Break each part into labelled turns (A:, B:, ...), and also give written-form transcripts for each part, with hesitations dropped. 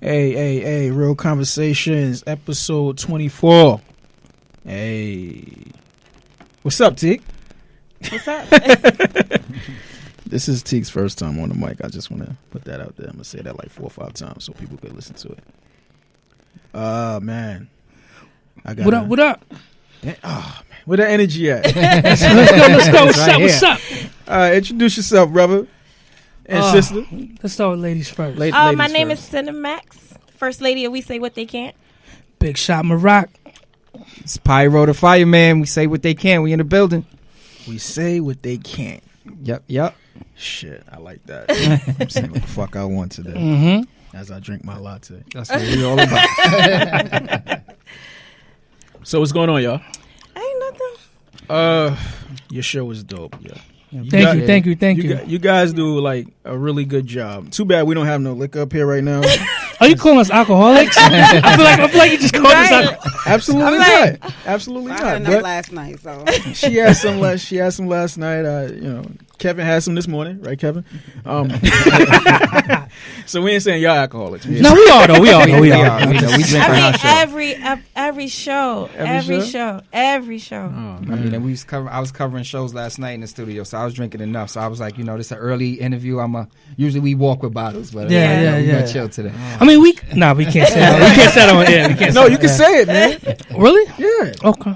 A: Hey, Real Conversations, episode 24. Hey. What's up, Teak?
B: What's up?
A: This is Teak's first time on the mic. I just want to put that out there. I'm going to say that like 4 or 5 times so people could listen to it. Man.
C: What up?
A: Oh, man. Where the energy at?
C: Let's go. What's up?
A: Introduce yourself, brother and sister.
C: Let's start with ladies first.
B: My name is Cinnamxx, First Lady of We Say What They Can't.
C: Big Shot Morock.
D: It's Pyro the Fireman. We say what they can. We in the building.
A: We say what they can't.
D: Yep.
A: Shit, I like that. I'm saying what the fuck I want today.
C: Mm-hmm.
A: As I drink my latte.
D: That's what we all about.
A: So what's going on, y'all?
B: Ain't nothing.
A: Your show is dope, yeah.
C: Thank you.
A: You guys do like a really good job. Too bad we don't have no liquor up here right now.
C: Are you calling us alcoholics? I feel like you just called us alcoholics.
A: Absolutely
B: like,
A: not. Absolutely
E: I
A: not.
E: had enough last night, so
A: She had some last night. Kevin had some this morning, right, Kevin? So we ain't saying y'all alcoholics.
C: No, we are though. We are.
D: We drink on our show.
B: Every show.
A: Oh,
D: I mean, I was covering shows last night in the studio, so I was drinking enough. So I was like, this is an early interview. Usually we walk with bottles, but we're gonna chill today.
C: I mean, we can't say that. We can't say that on air.
A: No, you can say it, man.
C: Really?
A: Yeah.
C: Okay.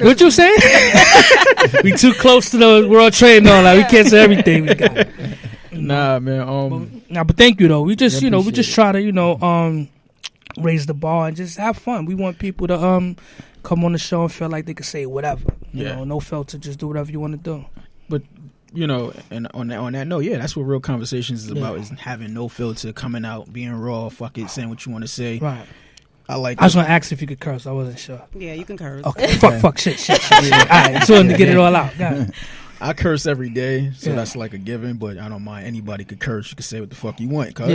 C: What you saying? We too close to the world trade and all that. We can't say everything we got.
A: Nah, man.
C: But thank you though. We just, we just try to, raise the bar and just have fun. We want people to come on the show and feel like they can say whatever. You know, no filter, just do whatever you want to do.
A: But and on that note, that's what Real Conversations is about: is having no filter, coming out, being raw, fuck it, saying what you want to say.
C: Right.
A: I
C: was gonna ask if you could curse. I wasn't sure.
E: yeah, you can curse.
C: Okay. Fuck. Shit. All right. Just wanted to get it all out.
A: I curse every day, so that's like a given. But I don't mind. Anybody could curse. You can say what the fuck you want, cause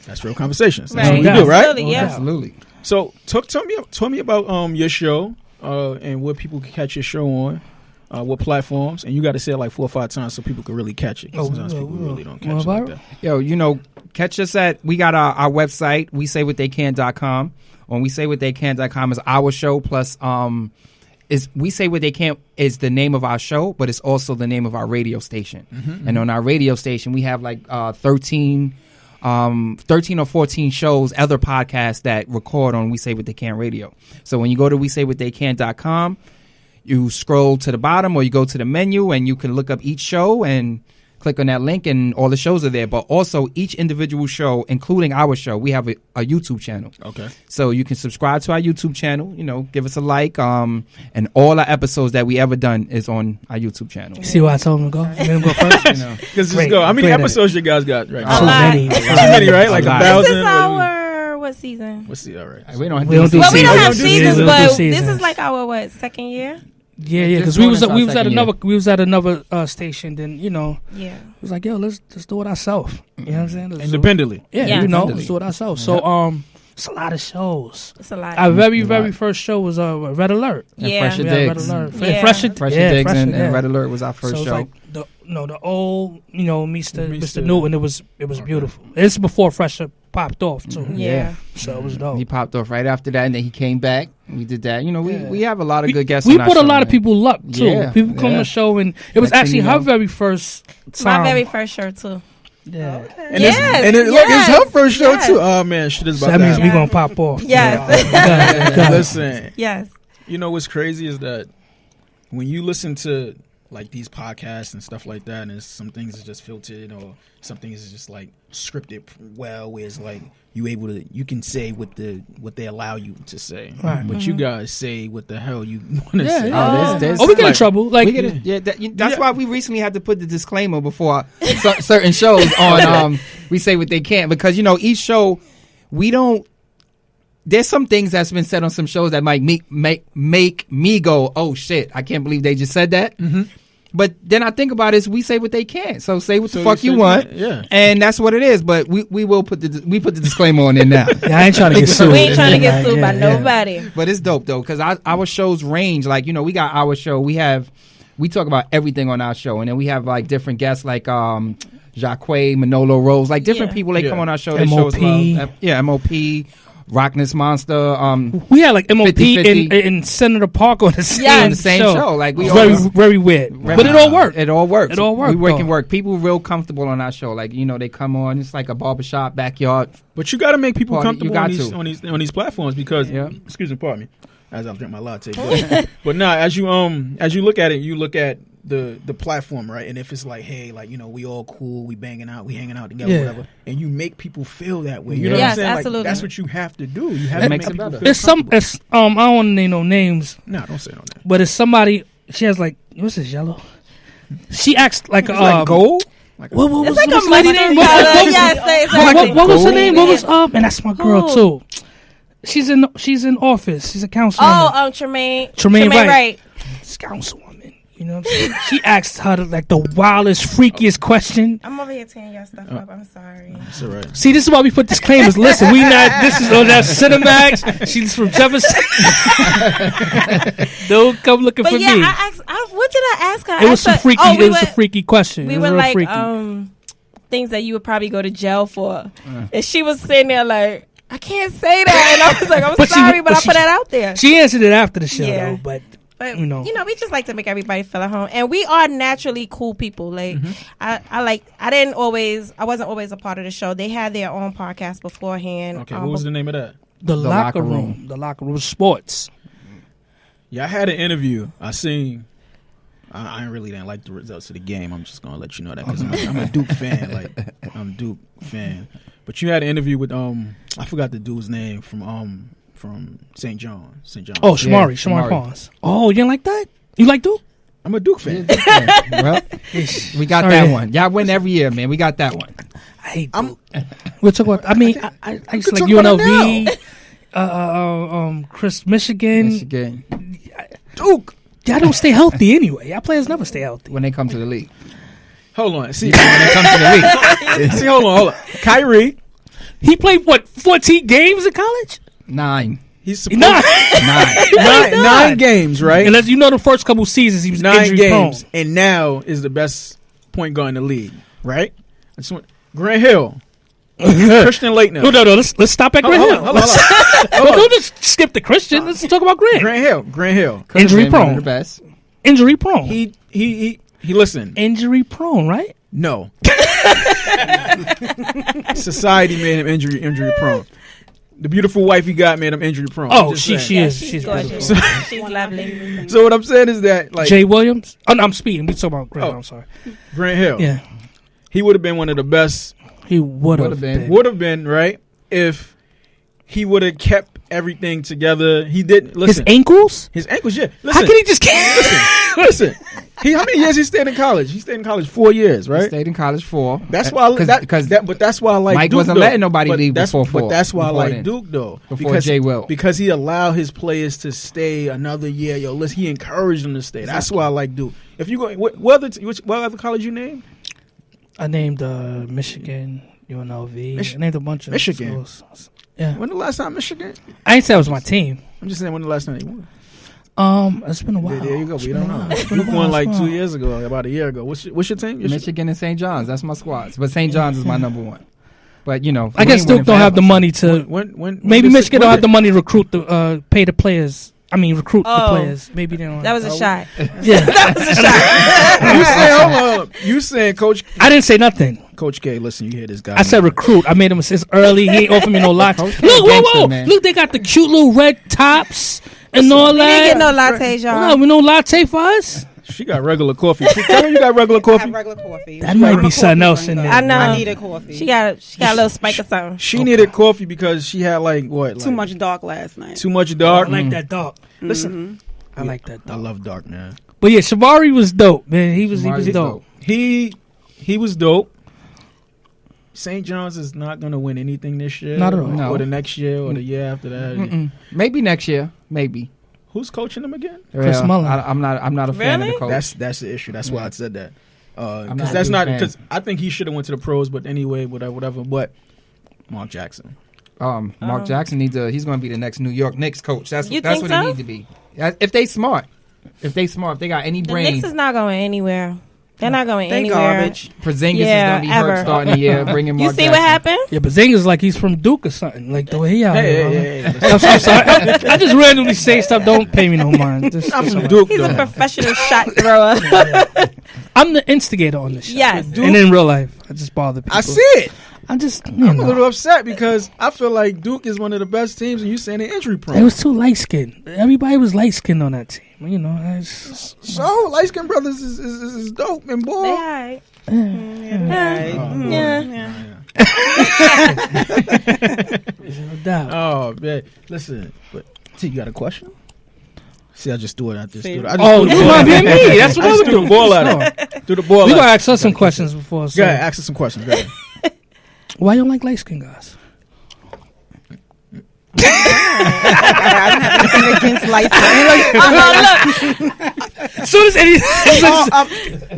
A: that's Real Conversations. That's what we do, right?
B: Absolutely, yeah.
D: Absolutely.
A: So tell me about your show and what people can catch your show on. What platforms? And you got to say it like 4 or 5 times so people can really catch it. Sometimes people really don't catch it like that.
D: Yo, catch us we got our website, wesaywhattheycan.com. On wesaywhattheycan.com is our show, plus is We Say What They Can is the name of our show, but it's also the name of our radio station. And on our radio station, we have like 13 or 14 shows, other podcasts that record on We Say What They Can radio. So when you go to wesaywhattheycan.com, you scroll to the bottom or you go to the menu and you can look up each show and click on that link and all the shows are there. But also each individual show, including our show, we have a YouTube channel. Okay. So you can subscribe to our YouTube channel, give us a like. And all our episodes that we ever done is on our YouTube channel.
C: See why I told him to go? You made him go first?
A: Because just go. How many episodes you guys got right now?
C: So many.
A: Too many, right? Like 1,000?
B: This is what season?
A: Let's see. All right.
D: We don't
C: do seasons.
B: Well, we don't have
C: seasons,
B: seasons, but
C: seasons.
B: this is like our second year?
C: Yeah, because we was at another station. Then it was like, yo, let's do it ourselves. You know what I'm saying?
A: Independently.
C: Let's do it ourselves. So it's a lot of shows.
B: It's a lot.
C: Our very first show was Red Alert.
D: And Fresher Digs.
C: Fresher
D: Digs and Red Alert was our first show.
C: Like the old Mr. Newton. It was beautiful. It's before Fresher popped off too.
B: Yeah.
C: So it was dope.
D: He popped off right after that, and then he came back. We did that. We have a lot of good guests.
C: We
D: on our
C: put
D: show,
C: a lot of people luck too.
D: Yeah.
C: People come on the show, and it was actually her very first time.
B: My very first show too.
C: Yeah.
B: Okay.
A: And it's her first show too. Oh man, shit is about
C: that. That means
A: we
C: gonna pop off.
B: Yes.
A: Listen.
B: Yes.
A: What's crazy is that when you listen to like these podcasts and stuff like that, and some things is just filtered, or some things is just like scripted well, where it's like you can say what they allow you to say,
C: right.
A: But you guys say what the hell you want to say.
C: We get in trouble. Like
D: that's why we recently had to put the disclaimer before certain shows on. We say what they can, because each show we don't. There's some things that's been said on some shows that might make me go, oh shit, I can't believe they just said that. Mm-hmm. But then I think about it, we say what they can. So say what the fuck you want.
A: Yeah.
D: And that's what it is. But we will put the disclaimer on there now.
C: I ain't trying to get sued.
B: We ain't trying to get sued by nobody.
D: But it's dope though, because our shows range. Like, we got our show. We talk about everything on our show, and then we have like different guests like Jacquay, Manolo Rose, like different people. They come on our show. They show us love. MOP. Rockness Monster.
C: We had like MOP
D: 50-50.
C: in Senator Park on the same,
D: show. Like we
C: very weird, but it all worked.
D: It all works.
C: It all worked.
D: We work. People real comfortable on our show. Like they come on. It's like a barbershop backyard.
A: But you got to make people comfortable on these platforms because.
D: Yeah.
A: Excuse me, pardon me. As I drink my latte. But nah, as you look at it, you look at the platform, right? And if it's like, hey, like, we all cool, we banging out, we hanging out together, whatever, and you make people feel that way. You know what I'm saying?
B: Absolutely.
A: Like, that's what you have to do. You have to make people feel
C: It's I don't want to name no names.
A: No, don't say no names.
C: But it's somebody. She has like, what's this yellow? She acts like
A: like gold.
C: What was
B: it's like
C: this
B: a
C: lady
B: mustard
C: name?
B: color. Yes,
C: What was her name?
B: Yeah.
C: What was And that's my girl too. She's in office. She's a councilwoman.
B: Tremaine Wright.
C: This councilwoman. You know what I'm saying? She asked her like the wildest, freakiest question.
B: I'm over here tearing your stuff up. I'm sorry.
A: That's all right.
C: See, this is why we put disclaimers. Listen, this is on that Cinnamxx. She's from Jefferson. Don't come looking for me.
B: I asked. What did I ask her?
C: It was some freaky. It was a freaky question.
B: We were like things that you would probably go to jail for, and she was sitting there like, I can't say that, and I was like, I'm sorry, but I put that out there.
C: She answered it after the show, though, but
B: we just like to make everybody feel at home, and we are naturally cool people. Like I wasn't always a part of the show. They had their own podcast beforehand.
A: Okay, what was the name of that?
C: The Locker Room. The Locker Room Sports.
A: Yeah, I had an interview. I really didn't like the results of the game. I'm just gonna let you know that because I'm a Duke fan. Like I'm a Duke fan. But you had an interview with I forgot the dude's name from St. John.
C: Oh, Shamari Pons. Oh, you didn't like that? You like Duke?
A: I'm a Duke fan.
D: Well, we got that one. Y'all win every year, man. We got that one.
C: I hate Duke. We'll talk about. I mean, I used to like UNLV, Michigan.
A: Duke.
C: Y'all don't stay healthy anyway. Y'all players never stay healthy
D: when they come to the league.
A: Hold on. See,
D: when they come to the league.
A: See, hold on. Kyrie.
C: He played 14 games in college?
D: 9.
A: He's supposed 9 games, right?
C: Unless the first couple seasons he was
A: 9
C: injury
A: games,
C: prone.
A: and now is the best point guard in the league, right? Grant Hill, Christian Laettner.
C: No. Let's stop at Grant Hill.
A: Hold on.
C: Don't just skip the Christian. Let's talk about Grant.
A: Grant Hill.
C: Injury prone.
D: The best.
C: Injury prone.
A: He listen.
C: Injury prone, right?
A: No. Society made him injury prone. The beautiful wife he got made him injury prone.
C: Oh, she is. She's
B: gorgeous. She's lovely.
A: So what I'm saying is that like
C: Jay Williams. Oh, no, I'm speeding. We talking about Grant. I'm sorry.
A: Grant Hill.
C: Yeah.
A: He would have been one of the best.
C: He would have been.
A: Would have been, right? If he would have kept everything together. He didn't. Listen.
C: His ankles,
A: yeah. Listen,
C: how can he just
A: listen. How many years he stayed in college? He stayed in college 4 years, right?
D: He stayed in college 4.
A: That's why but that's why I like
D: Mike
A: Duke,
D: wasn't
A: though.
D: letting nobody leave before 4.
A: But that's why I like Duke though.
D: Before Jay Will.
A: Because he allowed his players to stay another year. He encouraged them to stay. That's why I like Duke. If you go, what other college you named?
C: I named Michigan, UNLV. I named a bunch of
A: Michigan.
C: schools. Yeah.
A: When the last time Michigan?
C: I ain't say it was my team.
A: I'm just saying when the last time they won.
C: It's been a while.
A: There you go. We don't know. Duke won like 2 years ago, about a year ago. What's your team?
D: Michigan and St. John's. That's my squads. But St. John's is my number 1. But
C: I guess Duke don't have the money to. Maybe Michigan don't have the money to recruit pay the players. Recruit the players. Maybe they don't.
B: That was a shot.
C: Yeah,
B: that was a
A: shot. You saying Coach?
C: I didn't say nothing.
A: Coach K, listen, you hear this guy.
C: I said recruit. I made him since early. He ain't offered me no latte. Look, whoa. Look, they got the cute little red tops and all that.
B: We didn't get no lattes, y'all.
C: No latte for us.
A: She got regular coffee. Tell me you got regular coffee.
E: I have regular coffee.
C: That might be something else in there.
B: I know.
E: I needed coffee.
B: She got a little spike or something.
A: She needed coffee because she had
E: too much dark last night.
A: Too much dark.
C: I like that dark.
A: Listen,
C: I like that dark.
A: I love dark, man.
C: But yeah, Shabari was dope, man. He was dope.
A: He was dope. St. John's is not going to win anything this year.
C: Not at all. No.
A: Or the next year or the year after that.
D: Maybe next year. Maybe.
A: Who's coaching them again?
C: Chris Mullin.
D: I'm not a fan of the coach.
A: That's the issue. That's why I said that. Because I think he should have went to the pros. But anyway, whatever. But Mark Jackson.
D: Mark Jackson he's going to be the next New York Knicks coach. That's what
B: so?
D: he needs to be. If they smart, if they got any brain.
B: The Knicks is not going anywhere. They're not going
E: They
B: anywhere.
E: garbage.
D: Porzingis
B: Yeah,
D: is gonna be hurt
B: ever.
D: starting the year. Bringing
B: You
D: Mark
B: see what
D: Jackson.
B: happened?
C: Yeah, but Zing is like he's from Duke or something. Like the way he out here.
A: Hey.
C: I'm sorry. I just randomly say stuff. Don't pay me no mind. Just,
A: I'm from Duke,
B: He's a
A: though.
B: professional shot thrower.
C: I'm the instigator on this shit.
B: Yes.
C: And in real life, I just bother people.
A: I see it.
C: I'm just,
A: I'm a little upset because I feel like Duke is one of the best teams, and you saying they're injury prone.
C: It was too light skinned. Everybody was light skinned on that team. You know,
A: So light skinned brothers is dope, man, boy.
B: They all right.
C: no doubt.
A: Oh man, listen. But see, you got a question? See, I just threw it out there.
E: See.
C: Oh, you might be me. That's what I was
A: do the ball at him. Do the ball.
C: We
A: at
C: gonna
A: him.
C: ask us some questions before. So.
A: Go ahead, ask us some questions. Go ahead.
C: Why you don't like light skinned guys?
E: I don't have anything against light skin.
C: As soon as any,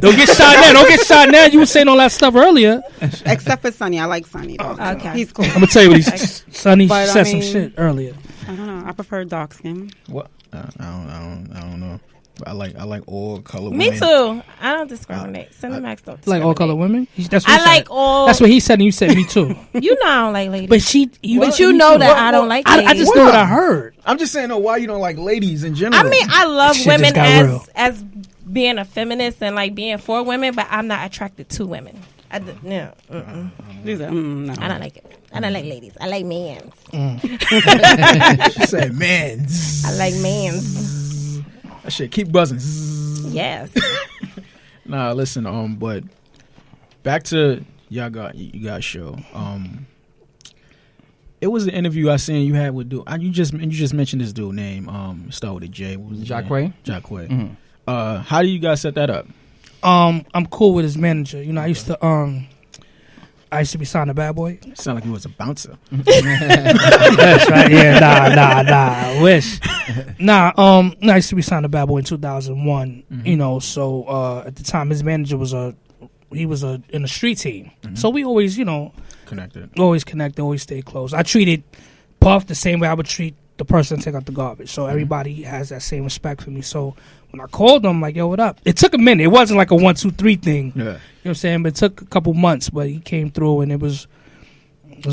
C: don't get shot now. Don't get shot now. You were saying all that stuff earlier.
E: Except for Sonny. I like Sonny, though.
B: Okay.
E: He's cool.
C: I'm gonna tell you what he's. Sonny
E: But, I
C: said some
E: mean-
C: shit earlier.
E: I don't know. I prefer dark skin.
A: What? I don't know. But I like all color.
B: Me
A: women.
B: too. I don't discriminate. Cinnamxx don't
C: Like all color
B: discriminate.
C: women. That's what he
B: I like
C: said.
B: all.
C: That's what he said, and you said me too.
B: You know I don't like ladies.
C: But she,
B: But you know that I don't like ladies.
C: I just know what I heard.
A: I'm just saying, why you don't like ladies in general?
B: I mean, I love
C: Shit
B: women
C: just got real.
B: as being a feminist and like being for women, but I'm not attracted to women. No,
E: He's like, no.
B: I don't like it. I don't like ladies. I like mans.
A: she said, man,
B: I like mans.
A: that shit keep buzzing.
B: Yes.
A: Nah, listen, but back to you guys show. It was an interview I seen you had with dude. You just mentioned this dude name. Start with a J. What was his
D: Jacque?
A: name? Jacque.
D: Mhm.
A: How do you guys set that up?
C: I'm cool with his manager. You know, I used to be signed a bad boy.
A: Sound like he was a bouncer.
C: That's right. Yeah, nah. I wish. I used to be signed a bad boy in 2001.
A: Mhm.
C: You know, so at the time his manager was in a street team.
A: Mhm.
C: So we always, you know,
A: Connected.
C: always connect, always stay close. I treated Puff the same way I would treat the person that take out the garbage. So everybody has that same respect for me. So when I called him, like, yo, what up? It took a minute. It wasn't like a 1, 2, 3 thing.
A: Yeah.
C: You know what I'm saying? But it took a couple months, but he came through and it was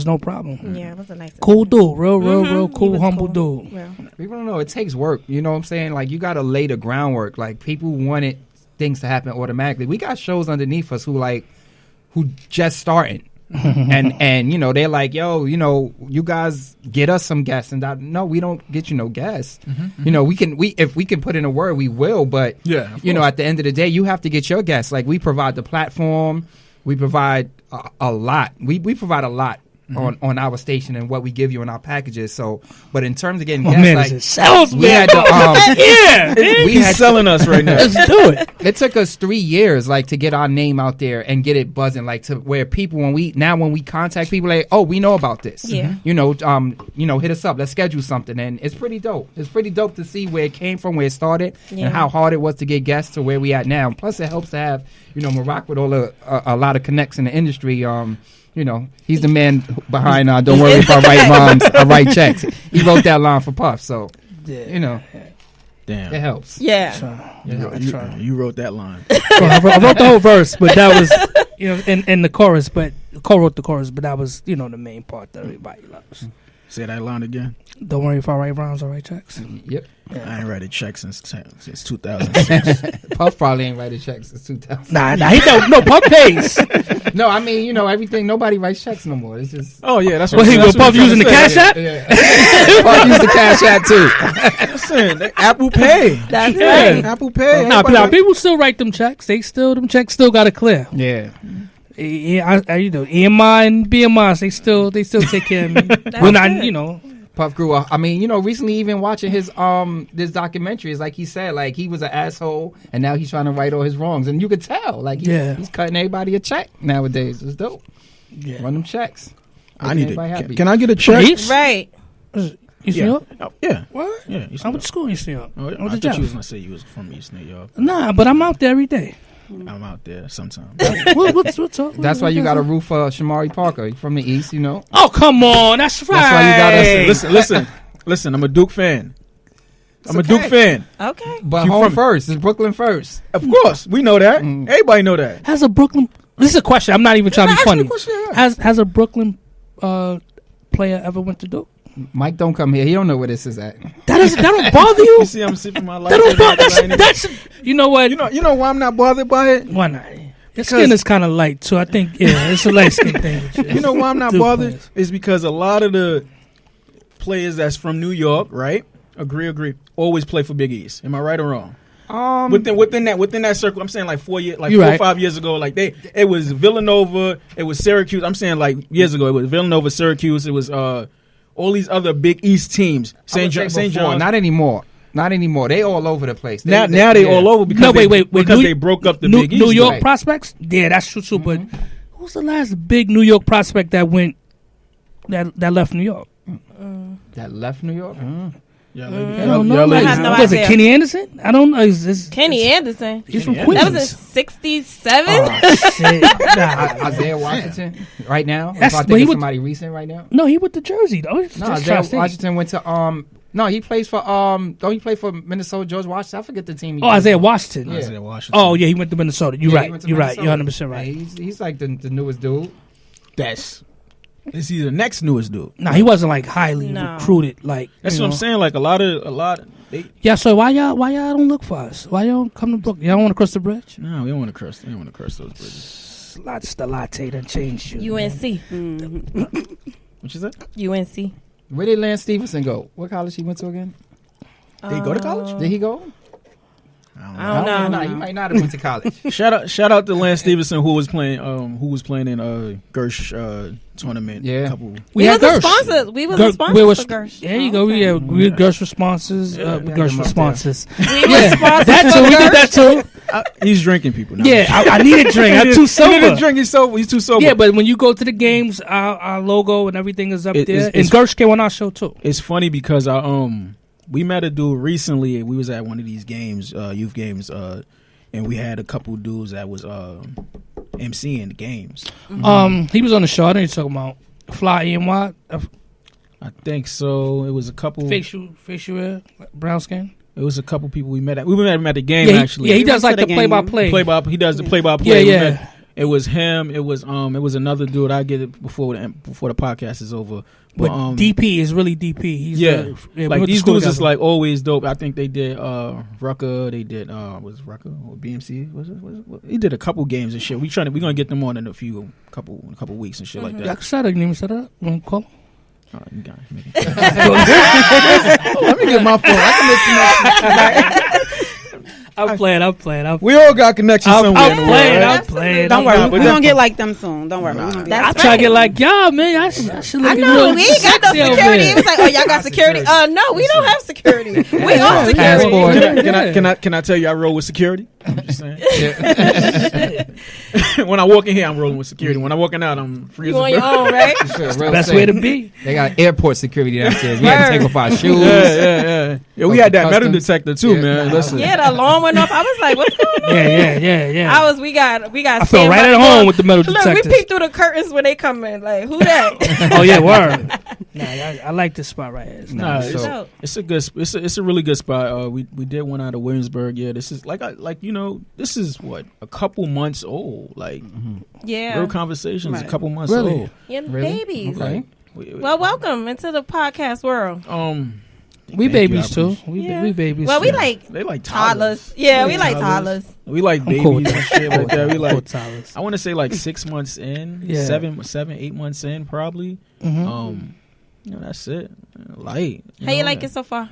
C: no problem.
B: Yeah, it was a nice.
C: Cool dude, real
B: Mhm.
C: cool,
B: He was
C: humble
B: cool.
C: dude.
B: Yeah.
D: People don't know it takes work. You know what I'm saying? Like you got to lay the groundwork. Like people wanted things to happen automatically. We got shows underneath us who just starting. and you know they're like, yo, you know, you guys get us some guests, and no, we don't get you no guests. You know, if we can put in a word, we will, but
A: Yeah.
D: you know, at the end of the day, you have to get your guests. Like we provide the platform, we provide a lot. We provide a lot on our station and what we give you in our packages. So, but in terms of getting
C: My
D: guests,
C: man
D: like
C: is a salesman.
D: we had to,
C: Yeah,
D: we
A: He's
D: had
A: selling us right now.
C: let's do it.
D: it took us 3 years like to get our name out there and get it buzzing, like to where people when we contact people like, oh, we know about this.
B: Yeah.
D: You know, hit us up, let's schedule something. And it's pretty dope. It's pretty dope to see where it came from, where it started,
B: Yeah.
D: and how hard it was to get guests to where we at now. Plus it helps to have, you know, Morock with all a lot of connects in the industry. You know, he's the man behind Don't Worry If I Write Rhymes, I Write Checks. He wrote that line for Puff, so you know,
A: Damn.
D: it helps.
B: Yeah.
A: You wrote that line.
C: I wrote the whole verse, but that was, you know, in the chorus, but co-wrote the chorus, but that was, you know, the main part that everybody loves.
A: Say that line again.
C: Don't worry if I write rhymes, I write checks.
D: Yep.
A: I ain't write a check since 2006.
D: Puff probably ain't write a check since 2000.
C: Nah, he don't. No, Puff pays.
D: No, I mean, you know, everything. Nobody writes checks no more. It's just.
A: Oh yeah, that's
C: Well, he
A: that's
C: will Puff
A: you're
C: using the
A: trying to
C: Cash
A: say.
C: App?
D: Yeah. Puff used the Cash App too.
A: Listen, Apple Pay.
B: That's
C: Yeah.
B: right.
A: Apple Pay.
C: Nah, people still write them checks. Them checks still got to clear.
D: Yeah.
C: Yeah, you know, EMI and BMI, they still take care of me. When I,
B: good.
C: you know,
D: Puff grew up. I mean, you know, recently even watching his this documentary is like he said, like he was an asshole and now he's trying to right all his wrongs, and you could tell, like he's cutting everybody a check nowadays. It's dope.
C: yeah.
D: Run them checks.
A: I
D: Making
A: need
D: everybody
A: to.
D: happy.
A: Can I get a check?
C: East?
B: Right.
C: You
A: Yeah.
C: see up?
A: Oh, yeah.
C: What?
A: Yeah. You
C: I went to school in East New York.
A: Oh,
C: I
A: I
C: went to
A: thought you
C: Jeff.
A: was gonna say you was from East New York.
C: Nah, but I'm out there every day.
A: I'm out there sometimes.
C: What's up?
D: That's why you got a roof for Shamari Parker from the East, you know.
C: Oh, come on. That's right.
D: That's why you got us.
A: Listen. I'm a Duke fan. I'm a Duke fan.
B: Okay.
D: But
A: You
D: home
A: from-
D: first. It's Brooklyn first.
A: Of course, we know that. Everybody know that.
C: Has a Brooklyn? This is a question. I'm not even trying to be
A: Ask me
C: funny.
A: a question, yeah.
C: Has a Brooklyn player ever went to Duke?
D: Mike, don't come here. He don't know where this is at.
C: That don't bother you?
A: You see, I'm sipping my life.
C: That don't bother. That's you know what?
A: You know why I'm not bothered by it.
C: Why not? Your skin is kind of light, so I think it's a light skin thing. with
A: You know why I'm not
C: Duke
A: bothered
C: players.
A: is because a lot of the players that's from New York, right? Agree. Always play for Big East. Am I right or wrong? Within that circle, I'm saying like 4 years, like
C: You're
A: 4 or
C: right.
A: 5 years ago, like it was Villanova, it was Syracuse. I'm saying like years ago, it was Villanova, Syracuse. It was all these other Big East teams. St. John's.
D: Not anymore. Not anymore. They all over the place.
A: Now they all over because because they broke up the
C: New,
A: Big East.
C: New York
D: right.
C: prospects. Yeah, that's true too. But who's the last big New York prospect that went that left New York?
D: That left New York.
A: Yeah,
C: I don't know.
B: I have no
C: Was it
B: idea.
C: Kenny Anderson? I don't know. Is
B: Kenny Anderson.
C: He's from
A: Kenny
C: Queens.
B: That was in '67.
C: Oh, shit. Nah.
D: Isaiah Washington right now.
C: That's-
D: If I
C: but
D: think
C: he
D: of
C: would-
D: somebody recent right now.
C: No, he with the Jersey though. It's
D: No,
C: just
D: Isaiah
C: Tri-State.
D: Washington went to No, he plays for don't he play for Minnesota? George Washington. I forget the team. He
C: Oh,
D: plays
C: Isaiah
D: for.
C: Washington.
D: Yeah.
A: Isaiah Washington.
C: Oh yeah, he went to Minnesota. You're
D: Yeah, he
C: right.
D: went to
C: You're right.
D: Minnesota.
C: You're 100% right.
D: Yeah, he's like the newest dude.
A: Is he the next newest dude?
C: Nah, he wasn't like highly
B: No.
C: recruited. Like
A: That's
C: you
A: what I'm
C: know.
A: saying. Like a lot of
C: Yeah. So why y'all don't look for us? Why y'all don't come to Brooklyn? Y'all want to cross the bridge?
A: no, we don't want to curse. We don't want to curse those bridges.
C: The latte done changed you.
B: UNC.
A: What you said?
B: UNC.
D: Where did Lance Stevenson go? What college he went to again?
A: Did he go to college?
D: Did he go?
B: I don't know.
D: Nah, he might not have went to college.
A: Shout out to Lance Stevenson who was playing in Gersh tournament.
D: Yeah.
B: We
C: had
B: was a
C: Gersh.
B: sponsor. We was
C: Ger-
B: a sponsor
C: we was-
B: for Gersh.
C: There you go. We have Gersh responses. Gersh responses.
B: We was
C: Yeah,
B: sponsors
C: that
B: for
C: too. We did
B: Gersh.
C: that too.
A: He's drinking people now.
C: Yeah, I need a drink. I'm too
A: He need
C: sober.
A: a drink. He's too sober.
C: Yeah, but when you go to the games, our logo and everything is up
A: It-
C: there.
A: it's-
C: And Gersh came on our show too.
A: It's funny because we met a dude recently. We was at one of these games, youth games, and we had a couple dudes that was emceeing the games.
C: He was on the show. I know you're talking about Fly EMY,
A: I think so. It was a couple.
C: facial hair, brown skin.
A: It was a couple people we met at. We met him at the game
C: Yeah,
A: actually.
C: he does
E: went
C: like
E: to
C: the
E: the
C: play by
E: game.
C: play.
A: He does the play by play.
C: Yeah.
A: It was him. It was another dude. I get it before the podcast is over.
C: But DP is really DP. He's we
A: like
C: went to
A: these
C: school
A: dudes is
C: together.
A: like always dope. I think they did Rucker. They did was it Rucker or BMC? Was it? He did a couple games and shit. We're gonna get them on in a couple weeks and shit like
C: I
A: that.
C: can set it. You need me to set it up? You want to call him?
A: All right, you got it. Let me get my phone. I can
C: I'm playing.
A: we all got connections somewhere.
C: I'm
A: in the world,
C: playing.
A: right?
C: I'm playing.
E: Don't
A: Nah,
E: worry,
A: but
E: we're
A: that-
E: gonna get like them soon. Don't worry. We gonna get
B: That's
C: I try to get like, y'all, man. I should look
B: I
C: at
B: know
C: real
B: we ain't got no
C: sexy over
B: security.
C: there.
B: It was like, oh, y'all got security. No, we don't have security. We all security.
D: Passport.
A: Can I tell you I roll with security? I'm just saying. When I walk in here, I'm rolling with security. When I'm walking out, I'm free as
B: You
A: a
B: on your
A: bird.
B: own, right?
D: Real
C: Best
D: safe.
C: way to be.
D: They got airport security downstairs. We had to take off our shoes.
A: Yeah, we had that metal
D: Customs.
A: detector too,
D: Yeah.
A: man. Listen.
B: Yeah, the alarm went off. I was like, what's going on?
C: Yeah.
B: We got.
C: I felt right at home with the metal
B: Look,
C: detectors.
B: we peek through the curtains when they come in. Like, who that?
C: Oh yeah, word. Nah, I like this spot right here. It's
A: Nah,
C: nice.
B: So-
A: it's a good. It's a really good spot. We did one out of Williamsburg. Yeah, this is this is what a couple months old. Like
B: Yeah.
A: real conversations, a
E: Right.
A: couple months
C: Really?
A: old.
B: Yeah,
D: Really?
B: babies.
D: Okay.
B: Well, welcome into the podcast world.
C: We
A: thank
C: babies
A: you, I
C: too. We
B: Yeah.
C: we babies.
B: Well, we
C: too.
B: like
A: They like
B: toddlers. Yeah, we like toddlers.
A: We like
C: I'm
A: babies
C: cool with
A: and shit like that. We
C: Cool
A: like.
C: toddlers.
A: I want to say like 6 months in,
C: Yeah.
A: 7, 8 months in, probably.
C: Mhm.
A: That's it. Light.
B: How you like it so far?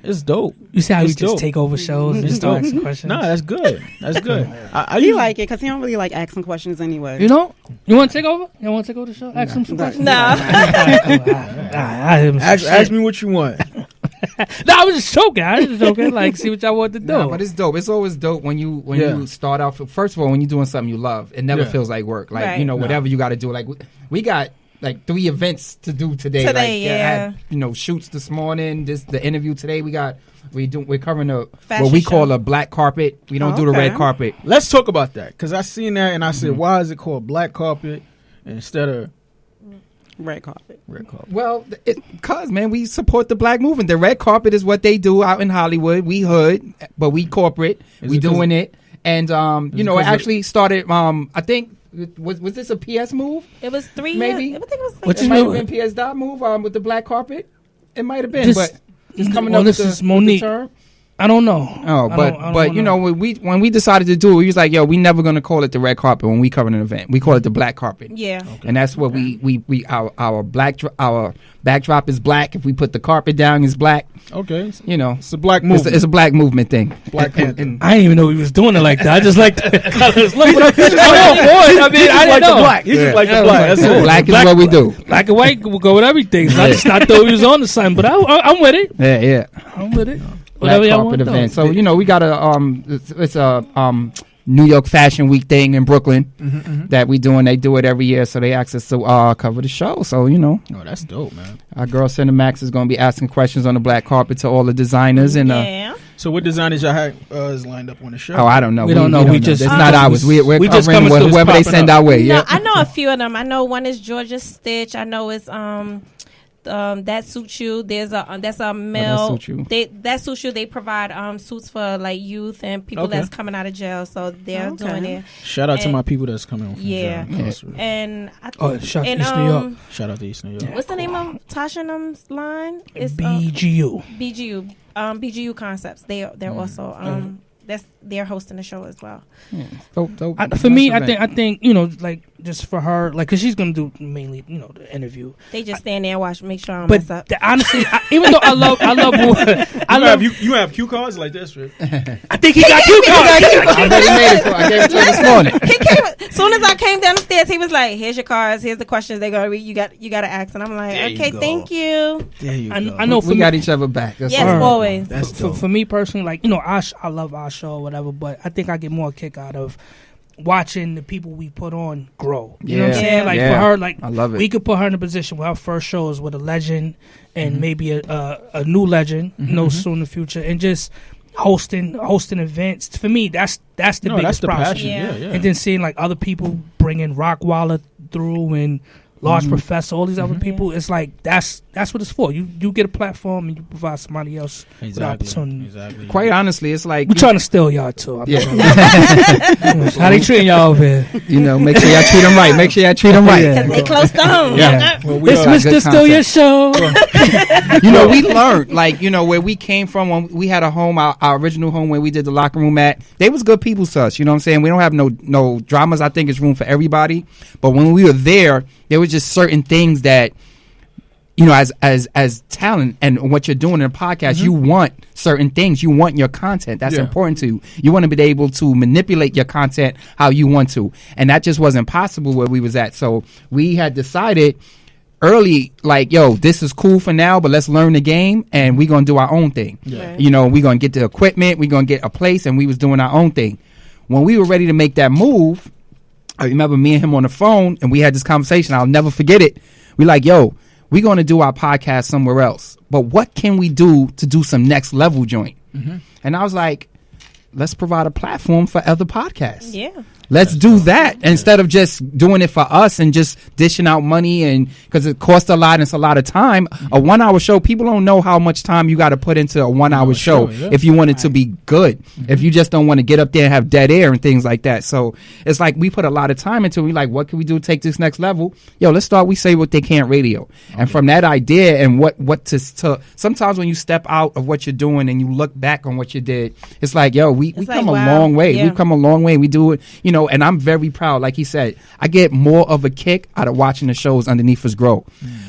A: It's dope.
C: You see how
A: It's
C: we just
A: dope.
C: take over shows and just start asking questions?
A: Nah, that's good. That's good. I
E: He
A: usually-
E: like it because he don't really like asking questions anyway.
C: You know? You want to take over? You want to take over the show? Ask him some questions.
B: No.
A: ask me what you want.
C: No, I was just joking. Like, see what y'all want to do.
D: No, but it's dope. It's always dope when you start out. First of all, when you're doing something you love, it never
A: Yeah.
D: feels like work. Like
B: Right.
D: whatever you got to do. Like we got like 3 events to do today.
B: Today,
D: like,
B: yeah.
D: I had, shoots this morning. The interview today. We're covering
B: Fashion
D: what we
B: show.
D: call a black carpet. We don't do the
E: Okay.
D: red carpet.
A: Let's talk about that because I seen that and I said, why is it called black carpet instead of
E: Red carpet.
D: Well, cause man, we support the black movement. The red carpet is what they do out in Hollywood. We hood, but we corporate. We doing it, and you know, it actually started. I think was this a PS move?
B: It was 3
D: Maybe.
B: years. I think it was.
C: What's
D: It
C: his
D: might have
C: name?
D: been PS Dot move with the black carpet. It might have been,
C: This-
D: but just coming
C: well,
D: up.
C: this
D: with
C: is
D: the,
C: Monique.
D: With the term.
C: I don't know.
D: Oh,
C: I
D: but
C: don't
D: you
C: know.
D: know when we decided to do it, we was like, yo, we never gonna call it the red carpet when we cover an event. We call it the black carpet.
B: Yeah.
D: And that's what we our backdrop is black. If we put the carpet down, it's black.
A: Okay.
D: You know,
A: It's a black movement.
D: it's a black movement thing.
A: Black Panther.
C: I didn't even know he was doing it like that. I just like the colors. Look, I'm on board. I mean, I didn't know.
A: He just like the
C: Yeah.
A: black. That's it.
D: Black is what we do.
C: Black and white will go with everything. So I just not thought he was on the sun, but I'm with it.
D: Yeah.
C: I'm with it.
D: Black
C: Whatever y'all
D: carpet
C: want.
D: event. So you know, we got it's a New York Fashion Week thing in Brooklyn that we doing. They do it every year, so they asked us to cover the show. So you know,
A: Oh, that's dope, man.
D: our girl Cinnamxx is going to be asking questions on the black carpet to all the designers and.
B: Yeah.
A: So what designers y'all had is lined up on the show?
D: Oh, I don't know.
C: We don't know. We just-
D: it's not ours. We're
C: we just
D: covering
C: coming through,
D: whoever they
C: it's
D: send
C: popping
D: our way.
B: No,
D: Yeah.
B: I know a few of them. I know one is Georgia Stitch. I know it's That Suits You. There's a male.
D: Suits You.
B: That Suits You. They provide suits for like youth and people
A: Okay.
B: that's coming out of jail. So they're doing it.
A: Shout out to
B: And-
A: my people that's coming on from
B: Yeah.
A: jail. Incarcerated.
B: And I
C: Oh,
B: think,
C: shout
B: and,
C: East New York.
A: Shout out to East New York.
B: what's the name of Tasha and them's line? It's
C: BGU.
B: BGU. BGU Concepts. They're also they're hosting the show as well.
D: Dope.
C: For me,
D: Nice event.
C: I think you know, like just for her, like, cause she's gonna do mainly, you know, the interview.
B: They just stand there and watch, make sure I don't
C: But
B: mess up.
C: honestly, even though I love,
A: You have cue cards like this, right?
C: I think he got cue cards.
D: I already made it. I gave it to her this morning.
B: He came as soon as I came down the stairs. He was like, "Here's your cards. Here's the questions they're gonna read. You got to ask." And I'm like,
A: There you
B: "Okay,
A: go.
B: thank you."
A: There you
C: I
A: go.
C: know for
D: We
C: me,
D: got each other back. That's
B: Yes,
D: all.
B: always.
A: That's dope.
C: for me personally, like, you know, I love our show or whatever, but I think I get more kick out of watching the people we put on grow. You know what I'm
D: Yeah.
C: saying? Like
D: Yeah.
C: for her, like,
D: I love it.
C: we could put her in a position where her first show is with a legend and maybe a new legend, you know, soon in the future, and just hosting events. For me, that's the
A: That's
C: biggest
A: the
C: process.
A: passion.
B: Yeah.
A: Yeah.
C: And then seeing like other people bringing Rockwaller through and Large Professor, all these other people, it's like that's what it's for. You get a platform and you provide somebody else with opportunity.
A: Exactly.
D: Quite honestly, it's like
C: We're trying to steal y'all too. I'm
D: Yeah.
C: not- How they treating y'all over here?
D: you know, make sure y'all treat them right. Make sure y'all treat them right.
C: Yeah.
B: Because they close to home.
D: Yeah.
A: Well, we
C: It's
A: are-
D: good
C: Mr. Steal Your
D: content.
C: Show.
D: You know, we learned, like, you know, where we came from when we had a home, our original home where we did the locker room at. They was good people to us, you know what I'm saying? We don't have no dramas. I think it's room for everybody. But when we were there was just certain things that, you know, as talent and what you're doing in a podcast, you want certain things. You want your content. That's
A: Yeah.
D: important to you. You want to be able to manipulate your content how you want to. And that just wasn't possible where we was at. So we had decided early, like, yo, this is cool for now, but let's learn the game and we're going to do our own thing.
A: Yeah.
B: Right.
D: You know, we're going to get the equipment, we're going to get a place, and we was doing our own thing. When we were ready to make that move, I remember me and him on the phone, and we had this conversation. I'll never forget it. We like, yo, we're going to do our podcast somewhere else, but what can we do to do some next level joint? And I was like, let's provide a platform for other podcasts.
B: Yeah.
D: Let's do that instead of just doing it for us and just dishing out money, and because it costs a lot and it's a lot of time. A 1 hour show, people don't know how much time you got to put into a 1 hour show
A: yeah.
D: if you want it to be good. If you just don't want to get up there and have dead air and things like that. So it's like we put a lot of time into it. We like, what can we do to take this next level? Yo, let's start. We say what they can't radio, and from that idea and what to sometimes when you step out of what you're doing and you look back on what you did, it's like, yo, we
B: It's
D: come
B: like,
D: a
B: wow.
D: long way.
B: Yeah.
D: We've come a long way. We do it, you know, and I'm very proud. Like he said, I get more of a kick out of watching the shows underneath us grow.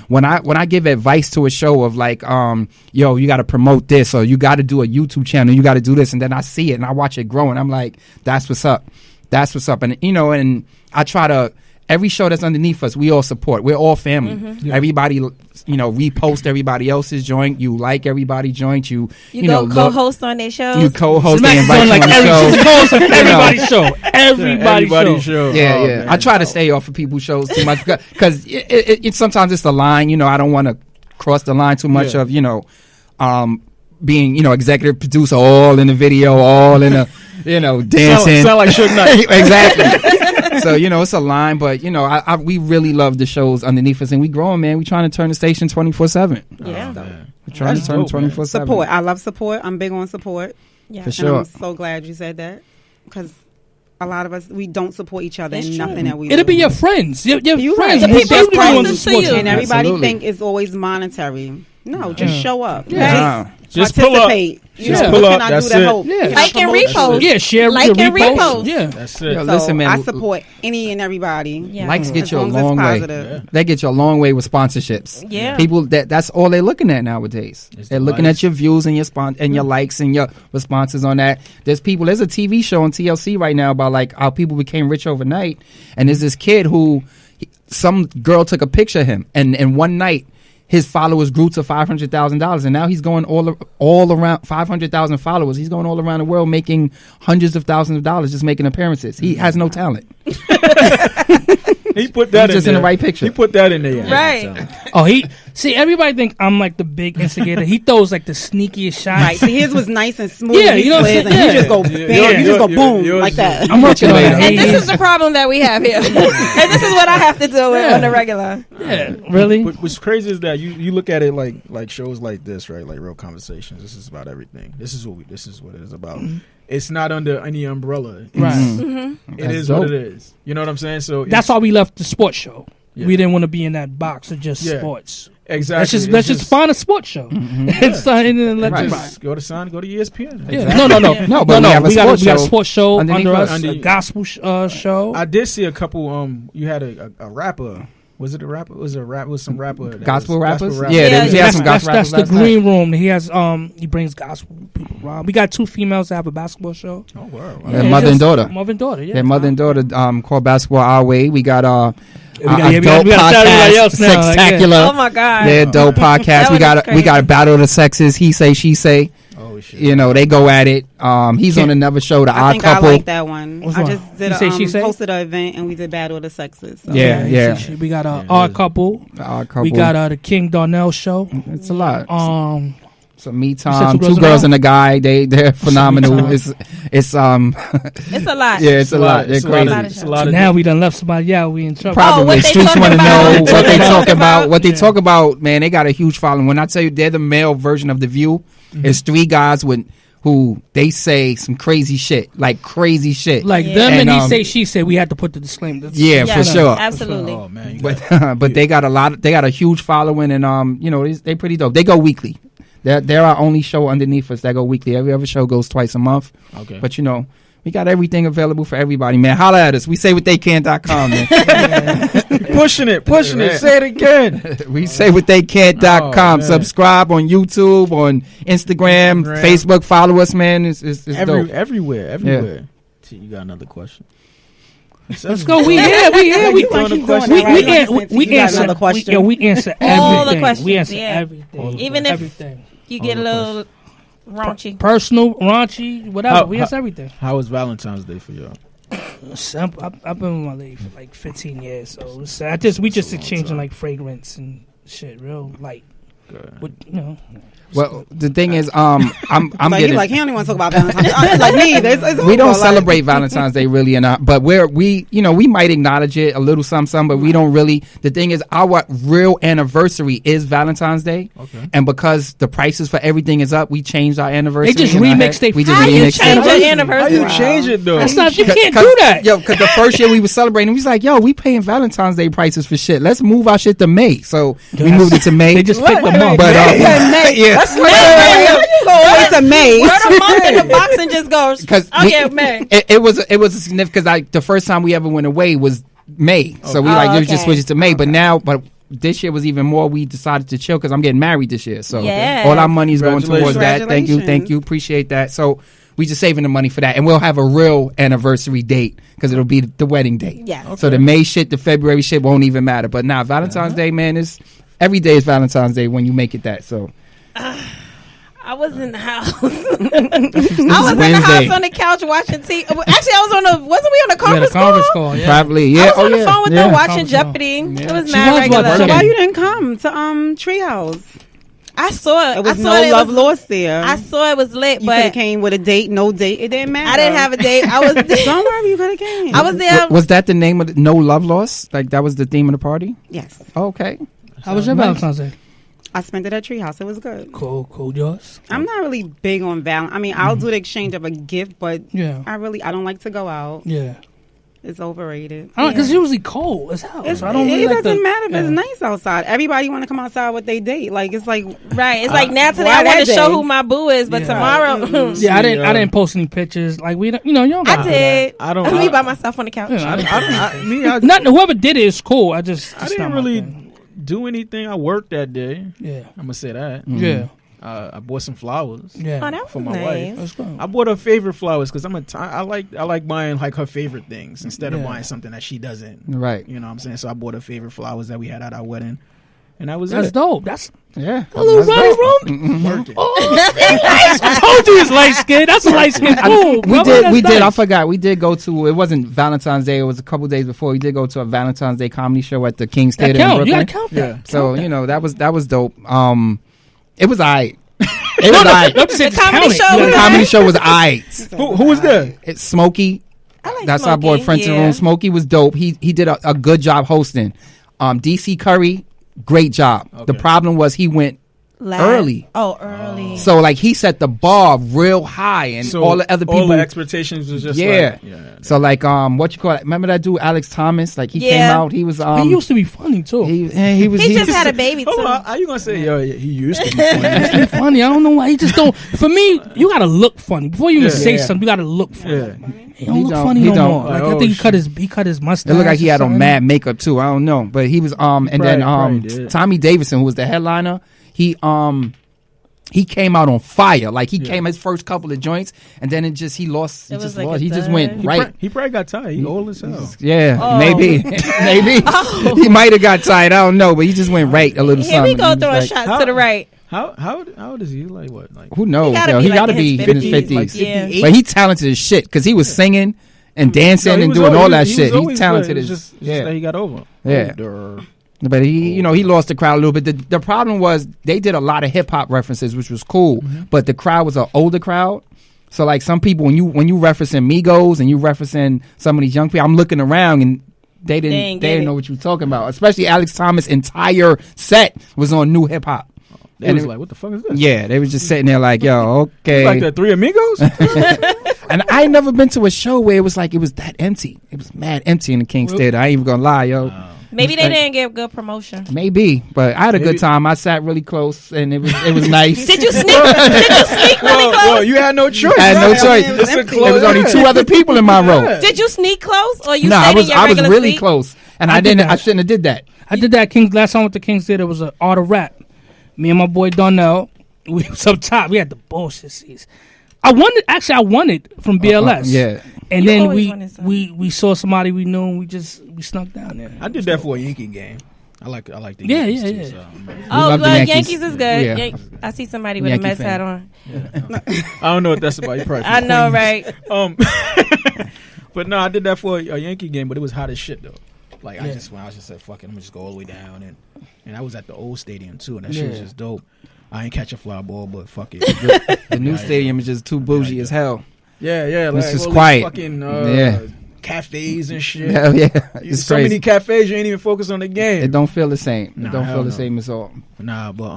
D: When I give advice to a show of like, yo, you got to promote this, or you got to do a YouTube channel, you got to do this, and then I see it and I watch it grow, and I'm like, that's what's up. That's what's up. And you know, and I try to. Every show that's underneath us, we all support. We're all family. Everybody, you know, repost everybody else's joint. You like everybody joint. You
B: You
D: know,
B: co-host on their shows.
D: You co-host. They
C: Cinnamxx
D: invite
C: on
D: you
C: like
D: on the show.
C: she's a co-host of
D: You know.
C: everybody's show. Everybody's show.
D: Yeah,
A: Oh,
D: yeah.
A: man.
D: I try to stay off of people's shows too much because it sometimes it's the line. You know, I don't want to cross the line too much
A: Yeah.
D: of, you know, being, you know, executive producer, all in the video, all in the, you know, dancing.
A: Sound like Suge Knight.
D: Exactly. So it's a line, but we really love the shows underneath us, and we growing, man. We trying to turn the station 24/7.
B: Yeah.
D: We're trying to turn 24/7.
E: Support. I love support. I'm big on support.
B: Yeah.
D: For sure.
E: And I'm so glad you said that because a lot of us, we don't support each other in nothing that we
C: It'll
E: do.
C: be your friends. Your friends.
B: The people
C: They
B: closest
C: want
B: to
C: support
B: you.
E: And everybody
D: Absolutely.
E: think it's always monetary. No, just show up.
D: Yeah.
A: Just pull up.
E: Participate.
C: Just
E: What
A: pull up.
E: can I
A: That's
E: do to
A: it.
E: help?
C: Yeah.
E: Can I
B: Like and
E: promote
B: repost.
E: you?
C: Yeah, share
B: Like
C: your
B: and
C: repost.
B: repost.
C: Yeah.
A: That's it.
E: So
D: Listen, man.
E: I support any and everybody.
B: Yeah.
D: Likes get
E: As
D: you a
E: long as it's
D: long way.
E: positive.
D: They get you a long way with sponsorships.
B: Yeah.
D: People that's all they're looking at nowadays.
A: It's
D: They're
A: the
D: looking
A: likes.
D: at your views and your likes and your responses on that. There's a TV show on TLC right now about like how people became rich overnight, and there's this kid who some girl took a picture of him, and in one night his followers grew to $500,000, and now he's going all around 500,000 followers. He's going all around the world making hundreds of thousands of dollars just making appearances. He has no talent.
A: He put that
D: He's just in the right picture.
A: He put that in there.
B: Right.
C: Oh, everybody think I'm like the big instigator. He throws like the sneakiest shots.
E: Right. See, his was nice and smooth.
C: Yeah,
E: He
C: you know what I'm
E: slids, and
C: saying?
E: you just go
A: Yeah.
E: bam, you just go
A: Yeah.
E: boom
A: Yours
E: like
A: is-
E: that.
C: I'm working on
D: later.
C: it.
B: And this is the problem that we have here. And this is what I have to deal with on the regular.
C: Yeah, really?
A: But what's crazy is that you look at it like shows like this, right? Like Real Conversations. This is about everything. This is what it is about. It's not under any umbrella.
C: Right.
B: Mm-hmm.
A: It
D: That's
A: is
D: dope.
A: what it is. You know what I'm saying? So
C: That's why we left the sports show.
A: Yeah.
C: We didn't want to be in that box of just
A: Yeah.
C: sports.
A: exactly.
C: Let's just find a sports show. It's and then let
D: Right.
C: it
A: Just go to ESPN.
C: Yeah. No.
D: No, but we have a
C: we got
D: sports
C: we got a
D: show
C: sports show
D: underneath
C: under
D: us.
C: us, a gospel show.
A: I did see a couple. You had a rapper. Was it a rapper? It was a rap? Was some rapper? that
D: Gospel
A: was
D: rappers?
A: rapper.
D: Yeah,
B: Yeah,
D: he had some gospel
C: That's
D: rappers
C: the
D: last
C: green room. He has he brings gospel people around. We got 2 females that have a basketball show.
A: Oh wow.
D: night. Their mother and daughter.
C: Mother and daughter. Yeah.
D: Their mother and daughter called Basketball Our Way. We got
C: we got
D: dope
C: everybody else
D: podcast,
C: now, like,
D: Sextacular.
B: Oh my God.
D: Their dope podcast.
B: That
D: We
B: one
D: got
B: is
D: we got a
B: crazy.
D: battle of the sexes. He say, she say.
A: Oh shit.
D: They go at it. He's on another show, The
E: I
D: Odd
E: think
D: Couple.
E: I like that one.
C: Which
E: I
C: one?
E: just did
C: You say she say?
E: hosted an event and we did Battle of the Sexes. So.
D: Yeah.
C: We got
A: Yeah,
C: Odd
A: yeah.
C: couple.
D: The Odd Couple.
C: We got the King Darnell show.
D: It's a lot. So me
C: said
D: time,
C: 2
D: 2 girls and a guy. They're phenomenal.
C: time.
D: It's
B: It's a lot.
D: yeah, it's a lot. They're
A: It's a lot
D: crazy.
A: of- it's a lot of
C: Now we done left somebody out. We in trouble.
D: Probably
B: what they
D: streets
B: talking
D: want to
B: about.
D: know what they talk about. What they
C: Yeah.
D: talk about, man. They got a huge following. When I tell you they're the male version of The View, it's 3 guys who they say some crazy shit, like crazy shit.
C: Like
B: Yeah.
C: them and
D: And,
C: he say she say. We had to put the disclaimer.
D: Yeah, for
B: Yes,
D: sure.
B: Absolutely.
A: Oh man. You
D: But
A: got-
D: but they got a huge following, and they pretty dope. They go weekly. They're our only show underneath us that go weekly. Every other show goes twice a month.
A: okay.
D: But we got everything available for everybody, man. Holla at us. We say what they can.com, man.
A: pushing it. Say it again.
D: We say what they can.com.
A: Oh, man.
D: Subscribe on YouTube, on Instagram, Facebook. Follow us, man. It's dope.
A: Everywhere. See, you got another question.
C: Let's go. We here. We
A: throwing a question
C: we
A: out right
C: answer.
E: now.
C: We
E: You got
C: answer.
E: another question?
C: We answer
B: All the
C: everything.
B: questions,
C: We answer
B: yeah.
C: everything.
B: Even if-
C: everything.
B: You get a little raunchy.
C: Personal, raunchy, whatever.
A: How-
C: we answer everything.
A: How was Valentine's Day for y'all?
C: Simple. I've been with my lady for like 15 years, so we just exchanging like fragrance and shit, real light.
A: Good.
C: With,
D: Well, the thing is, I'm
E: Like,
D: getting.
E: he don't even want to talk about Valentine's. Like me, it's
D: We don't
E: over, like-
D: celebrate Valentine's Day really, but we might acknowledge it a little some, but we don't really. The thing is, our real anniversary is Valentine's Day,
A: Okay.
D: and because the prices for everything is up, we changed our anniversary.
C: They just
D: in our
C: remixed
D: head.
C: they-
D: We just
B: How you
D: remixed
B: change
D: it.
B: your anniversary?
A: How you change it though?
C: That's not. You can't
D: 'Cause-
C: do that.
D: Yo, because the first year we was celebrating, we was like, yo, we paying Valentine's Day prices for shit. Let's move our shit to May. So we moved it to May.
C: They just picked them up.
D: But
E: Yeah. Go away to May.
B: Word a month in the box and just goes.
D: 'Cause
B: Oh
D: we-
B: yeah, man.
D: it was a significant because the first time we ever went away was May, so we
B: Oh,
D: just
B: okay.
D: switched it to May. But this year was even more. We decided to chill because I'm getting married this year, so
B: Yes.
D: all our money is going towards that. Thank
E: Congratulations.
D: you, appreciate that. So we just saving the money for that, and we'll have a real anniversary date because it'll be the wedding date.
B: Yes.
D: So the May shit, the February shit won't even matter. But now Valentine's Day, man, is every day is Valentine's Day when you make it that. So
B: I was in the house. I was in the
D: Wednesday.
B: house on the couch watching TV. Actually, I was on the. Wasn't we on the
C: We had a
B: conference
C: conference
B: call?
C: call. Yeah.
D: probably, yeah.
B: I was on the
D: yeah,
B: phone with
D: yeah.
B: them watching
C: Conference call.
B: Jeopardy.
D: Yeah.
B: It was
C: She
B: mad
C: was
B: regular.
C: watching
E: So why
C: Jeopardy.
E: you didn't come to Treehouse?
B: I saw it.
E: There was
B: I saw
E: no
B: it
E: love
B: was,
E: lost there.
B: I saw it was lit,
E: You could have
B: but
E: came with a date, no date. It didn't matter.
B: I didn't have a date. I was
E: Don't worry, you could have came.
B: I was there.
D: Was that the name of the No Love Lost? Like that was the theme of the party?
E: Yes.
D: Okay.
C: How was your Valentine's Day?
E: I spent it at Treehouse. It was good.
C: Cool. Yours?
E: I'm not really big on Valentine. I mean, I'll do the exchange of a gift, but
C: Yeah.
E: I don't like to go out.
C: Yeah.
E: It's overrated.
C: I don't because it's usually cold as hell. So I don't
E: it
C: really like
E: doesn't matter if
C: yeah.
E: it's nice outside. Everybody want to come outside with they date. Like it's like
B: Right. It's like now today
E: why
B: I want to
E: that
B: show
E: day?
B: who my boo is, but
C: Yeah.
B: tomorrow
C: Yeah, I didn't post any pictures. Like we don't, you don't
B: I
C: got to do
B: did.
A: I don't-
B: Me by myself on the couch.
C: Yeah,
A: I
C: Not whoever did it is cool. I just
A: didn't
C: not my
A: really
C: thing.
A: do anything. I worked that day.
C: Yeah.
A: I'm gonna say that.
C: Yeah.
A: I bought some flowers.
B: Oh,
C: Yeah.
B: that was
A: For my
B: nice.
A: wife.
C: That's cool.
A: I bought her favorite flowers because I like buying like her favorite things instead of
C: Yeah.
A: buying something that she doesn't.
D: Right.
A: You know what I'm saying? So I bought her favorite flowers that we had at our wedding, and that was
C: That's
A: it.
C: dope. That's
D: Yeah.
C: a little
D: That's
C: Ronnie
D: dope.
C: Room.
A: Working.
C: I told you it's light skin. That's a light skin fool.
D: We did. I forgot. We did go to. It wasn't Valentine's Day. It was a couple days before. We did go to a Valentine's Day comedy show at the King's
C: That
D: Theater in
C: count. You
D: Brooklyn.
C: gotta count
A: Yeah.
C: that.
D: So
C: Count
D: you know that was dope. It was alright. It was
C: that.
D: alright.
C: Don't say
B: The
C: just
B: comedy
C: count it.
B: show
C: You
B: was
D: The
C: gotta-
D: comedy show was alright.
A: Who was there?
D: It's Smokey.
B: I like
D: That's our boy
B: Smokey,
D: Friends in the
B: yeah.
D: Room. Smokey was dope. He did a good job hosting. DC Curry, great job. The
A: Okay.
D: problem was he went
B: Last-
D: early.
B: Oh, early.
D: So like he set the bar real high, and
A: So
D: all the other people.
A: all the expectations was just
D: Yeah.
A: like,
D: So like what you call it? Remember that dude Alex Thomas? Like he came
B: Yeah.
D: out. He was
C: He used to be funny too.
D: he was
B: He just had a baby too.
A: Hold on, how you gonna say yo? He used to be funny.
C: He's funny. I don't know why he just don't. For me, you gotta look funny before you even
A: Yeah.
C: say
D: Yeah.
C: something. You gotta look funny.
A: Yeah.
C: He don't
D: He
C: look
D: don't-
C: funny
D: he
C: no
D: don't.
C: more. Like
A: Like,
C: I
A: oh,
C: think
A: shit.
C: he cut his mustache.
D: It looked like he
C: or
D: had on
C: something.
D: mad makeup too. I don't know, but he was and then
A: Probably did.
D: Tommy Davidson, who was the headliner, he came out on fire. Like he came his first couple of joints, and then he lost. He
B: It was
D: just
B: like
D: lost.
B: a
D: He just
B: dud.
D: went right.
A: He probably got tired. He old as hell.
D: Yeah,
B: Oh.
D: maybe, maybe he might have got tired. I don't know, but he just went right a little.
B: Here we
D: something.
B: go
D: He was
B: throwing
D: like,
B: shots
A: How-
B: to the right.
A: How old is he? Like what? Like
D: Who knows?
B: gotta
D: Yo,
B: be
D: he
B: like
D: got to
B: in
D: be
B: his
D: in his
B: 50s,
D: 50s.
B: like 58.
D: But he talented as shit because he was singing and dancing
A: he
D: and
A: was
D: doing
A: always-
D: all that
A: he
D: shit.
A: was
D: He's
A: always
D: talented
A: good.
D: as
A: It's just
D: yeah.
A: that he got over.
D: Yeah.
A: Older.
D: But he lost the crowd a little bit. The problem was they did a lot of hip hop references, which was cool. But the crowd was an older crowd. So like some people, when you referencing Migos and you referencing some of these young people, I'm looking around and they didn't know what you were talking about. Especially Alex Thomas' entire set was on new hip hop.
A: They
D: And
A: was
D: it-
A: like, what the fuck is this?
D: Yeah, they was just sitting there like, yo, okay.
A: Like the Three Amigos?
D: And I ain't never been to a show where it was that empty. It was mad empty in the King's Theater. I ain't even gonna lie, yo.
B: Maybe they didn't get good promotion.
D: Maybe, but I had a
A: Maybe.
D: good time. I sat really close, and it was nice.
B: Did you sneak? Did you sneak really close?
A: well, you had no choice.
D: I had no
A: right?
D: choice.
E: It was
A: It's a
E: empty.
A: close-
D: There was only two other people in my row.
A: Yeah.
B: Did you sneak close, or you
D: No,
B: stayed
D: I was
B: in your
D: I was
B: regular
D: really
B: seat?
D: close, and
C: I
D: I
C: did
D: didn't.
C: that.
D: I shouldn't have did that.
C: I did that last time with the King's Theater was an art of rap. Me and my boy Donnell, we was up top. We had the bullshit seats. I won it from BLS.
D: Yeah,
C: And
B: You
C: then
B: always wanted something.
C: we saw somebody we knew and we snuck down there.
A: I did that for a Yankee game. I like the
C: Yeah,
A: Yankees
C: yeah,
A: too,
C: yeah.
A: so,
B: Oh,
D: love the
B: good.
D: Yankees.
B: Yankees is good.
D: Yeah.
B: I see somebody with
D: Yankee
B: a Mets
D: fan.
B: hat on.
A: I don't know what that's about. You probably
B: I know, right?
A: But no, I did that for a Yankee game, but it was hot as shit though. Like I
C: Yeah.
A: just said, fuck it, I'm gonna just go all the way down, and I was at the old stadium too, and that shit was
C: Yeah.
A: just dope. I ain't catch a fly ball, but fuck it.
D: the new stadium is just too bougie as hell.
A: Yeah, like
D: It's just
A: all these
D: quiet.
A: fucking
D: Yeah.
A: cafes and shit.
D: Hell yeah, it's
A: so
D: crazy.
A: many cafes, you ain't even focused on the game.
D: It don't feel the same.
A: Nah,
D: It don't
A: hell
D: feel the
A: no.
D: same at all.
A: Nah, but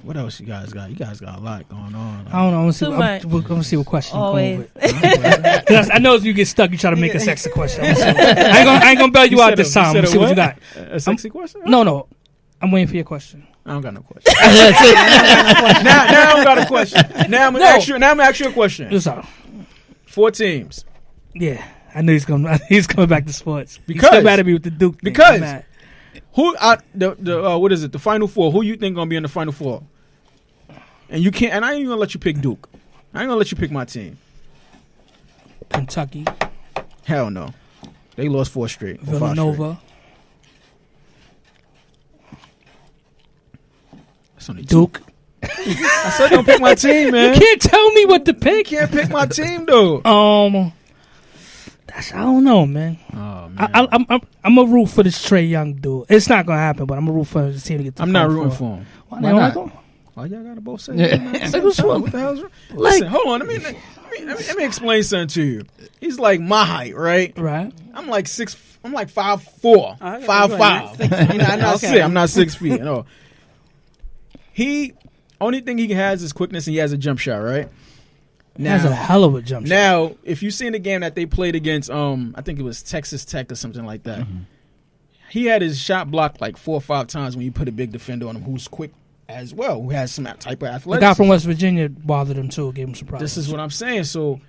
A: what else you guys got? You guys got a lot going on.
C: I don't know. I'm
B: Too
C: gonna see what question. you come
B: Always.
C: with. 'Cause I know if you get stuck, you try to make a sexy question. I ain't gonna bail you out this time. Let's see what you got.
A: A sexy question?
C: No. I'm waiting for your question.
A: I don't got no question. now I don't got a question. Now I'm gonna ask you a question.
C: What's up?
A: 4 teams.
C: Yeah, I knew he's coming back to sports. He's
A: Because-
C: still mad at me with the Duke thing.
A: because-
C: I'm mad.
A: Who what is it? The final 4. Who you think gonna be in the final 4? And you can't. And I ain't even gonna let you pick Duke. I ain't gonna let you pick my team.
C: Kentucky,
A: Hell no. They lost 4 straight. or 5 straight.
C: Villanova,
A: That's only 2.
C: Duke.
A: I said don't pick my team, man.
C: You can't tell me what to
A: You
C: pick.
A: can't pick my team though.
C: I don't know, man.
A: Oh man.
C: I'm a root for this Trae Young dude. It's not gonna happen, but I'm a root for his team to get. To
A: I'm
C: the
A: not
C: Final
A: rooting
C: Four.
A: for him.
C: Why
D: Why
C: not?
D: not?
C: Like him?
A: Why y'all gotta both say
D: Yeah.
A: that? What the hell's wrong? Listen, hold on. Let me explain something to you. He's like my height, right?
C: Right.
A: I'm like 5'4", 5'5". I'm not 6 feet. No. Only thing he has is quickness, and he has a jump shot, right?
C: Now, that's a hell of a jump shot.
A: Now, if you seen the game that they played against, I think it was Texas Tech or something like that, he had his shot blocked like 4 or 5 times when you put a big defender on him who's quick as well, who has some type of athleticism.
C: The guy from West Virginia bothered him too, gave him some problems.
A: This is what I'm saying. So,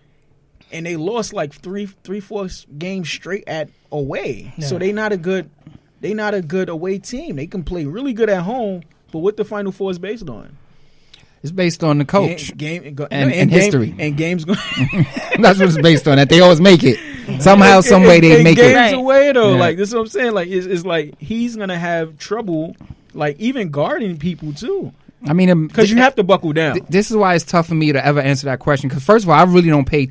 A: and they lost like 3-4 games straight at away.
C: Yeah.
A: So they not a good away team. They can play really good at home, but what the Final Four is based on?
D: It's based on the coach
A: and
D: history.
A: And games go.
D: That's what it's based on. That they always make it. Somehow, some way they make it.
A: Games away though.
D: Yeah.
A: Like this is what I'm saying. Like it's like he's gonna have trouble, like even guarding people too.
D: I mean,
A: because you have to buckle down.
D: This is why it's tough for me to ever answer that question. Because first of all, I really don't pay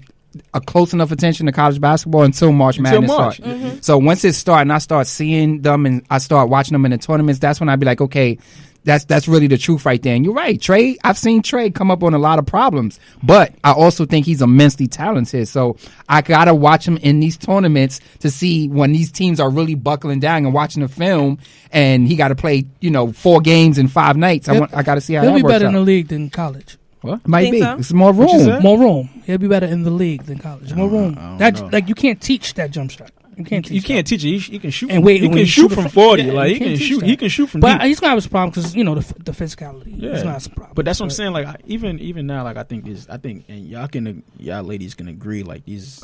D: a close enough attention to college basketball until March Madness starts.
B: Mm-hmm.
D: So once it starts and I start seeing them and I start watching them in the tournaments, that's when I be like, okay, that's really the truth right there. And you're right, Trey. I've seen Trey come up on a lot of problems, but I also think he's immensely talented. So I gotta watch him in these tournaments to see when these teams are really buckling down and watching the film. And he got to play, 4 games in 5 nights. I got to see how that works
C: He'll be better
D: out.
C: in the league than college.
D: What? Might be.
B: So?
D: It's more
A: What you
D: room.
A: said?
C: More room. He'll be better in the league than college. More room.
A: I don't
C: That
A: know.
C: like you can't teach that jump shot. You can't teach.
A: You can't teach it. You can shoot.
C: And wait,
A: he
C: when
A: can
C: you
A: shoot
C: shoot
A: from
C: from-
A: 40.
C: yeah,
A: Like
C: you
A: he
C: can't
A: can
C: teach
A: shoot.
C: that.
A: He can shoot from
C: But
A: deep.
C: he's gonna have his problem because the physicality.
A: Yeah.
C: He's gonna have some problems.
A: But that's what I'm saying. Like even now, like I think, and y'all ladies can agree. Like these,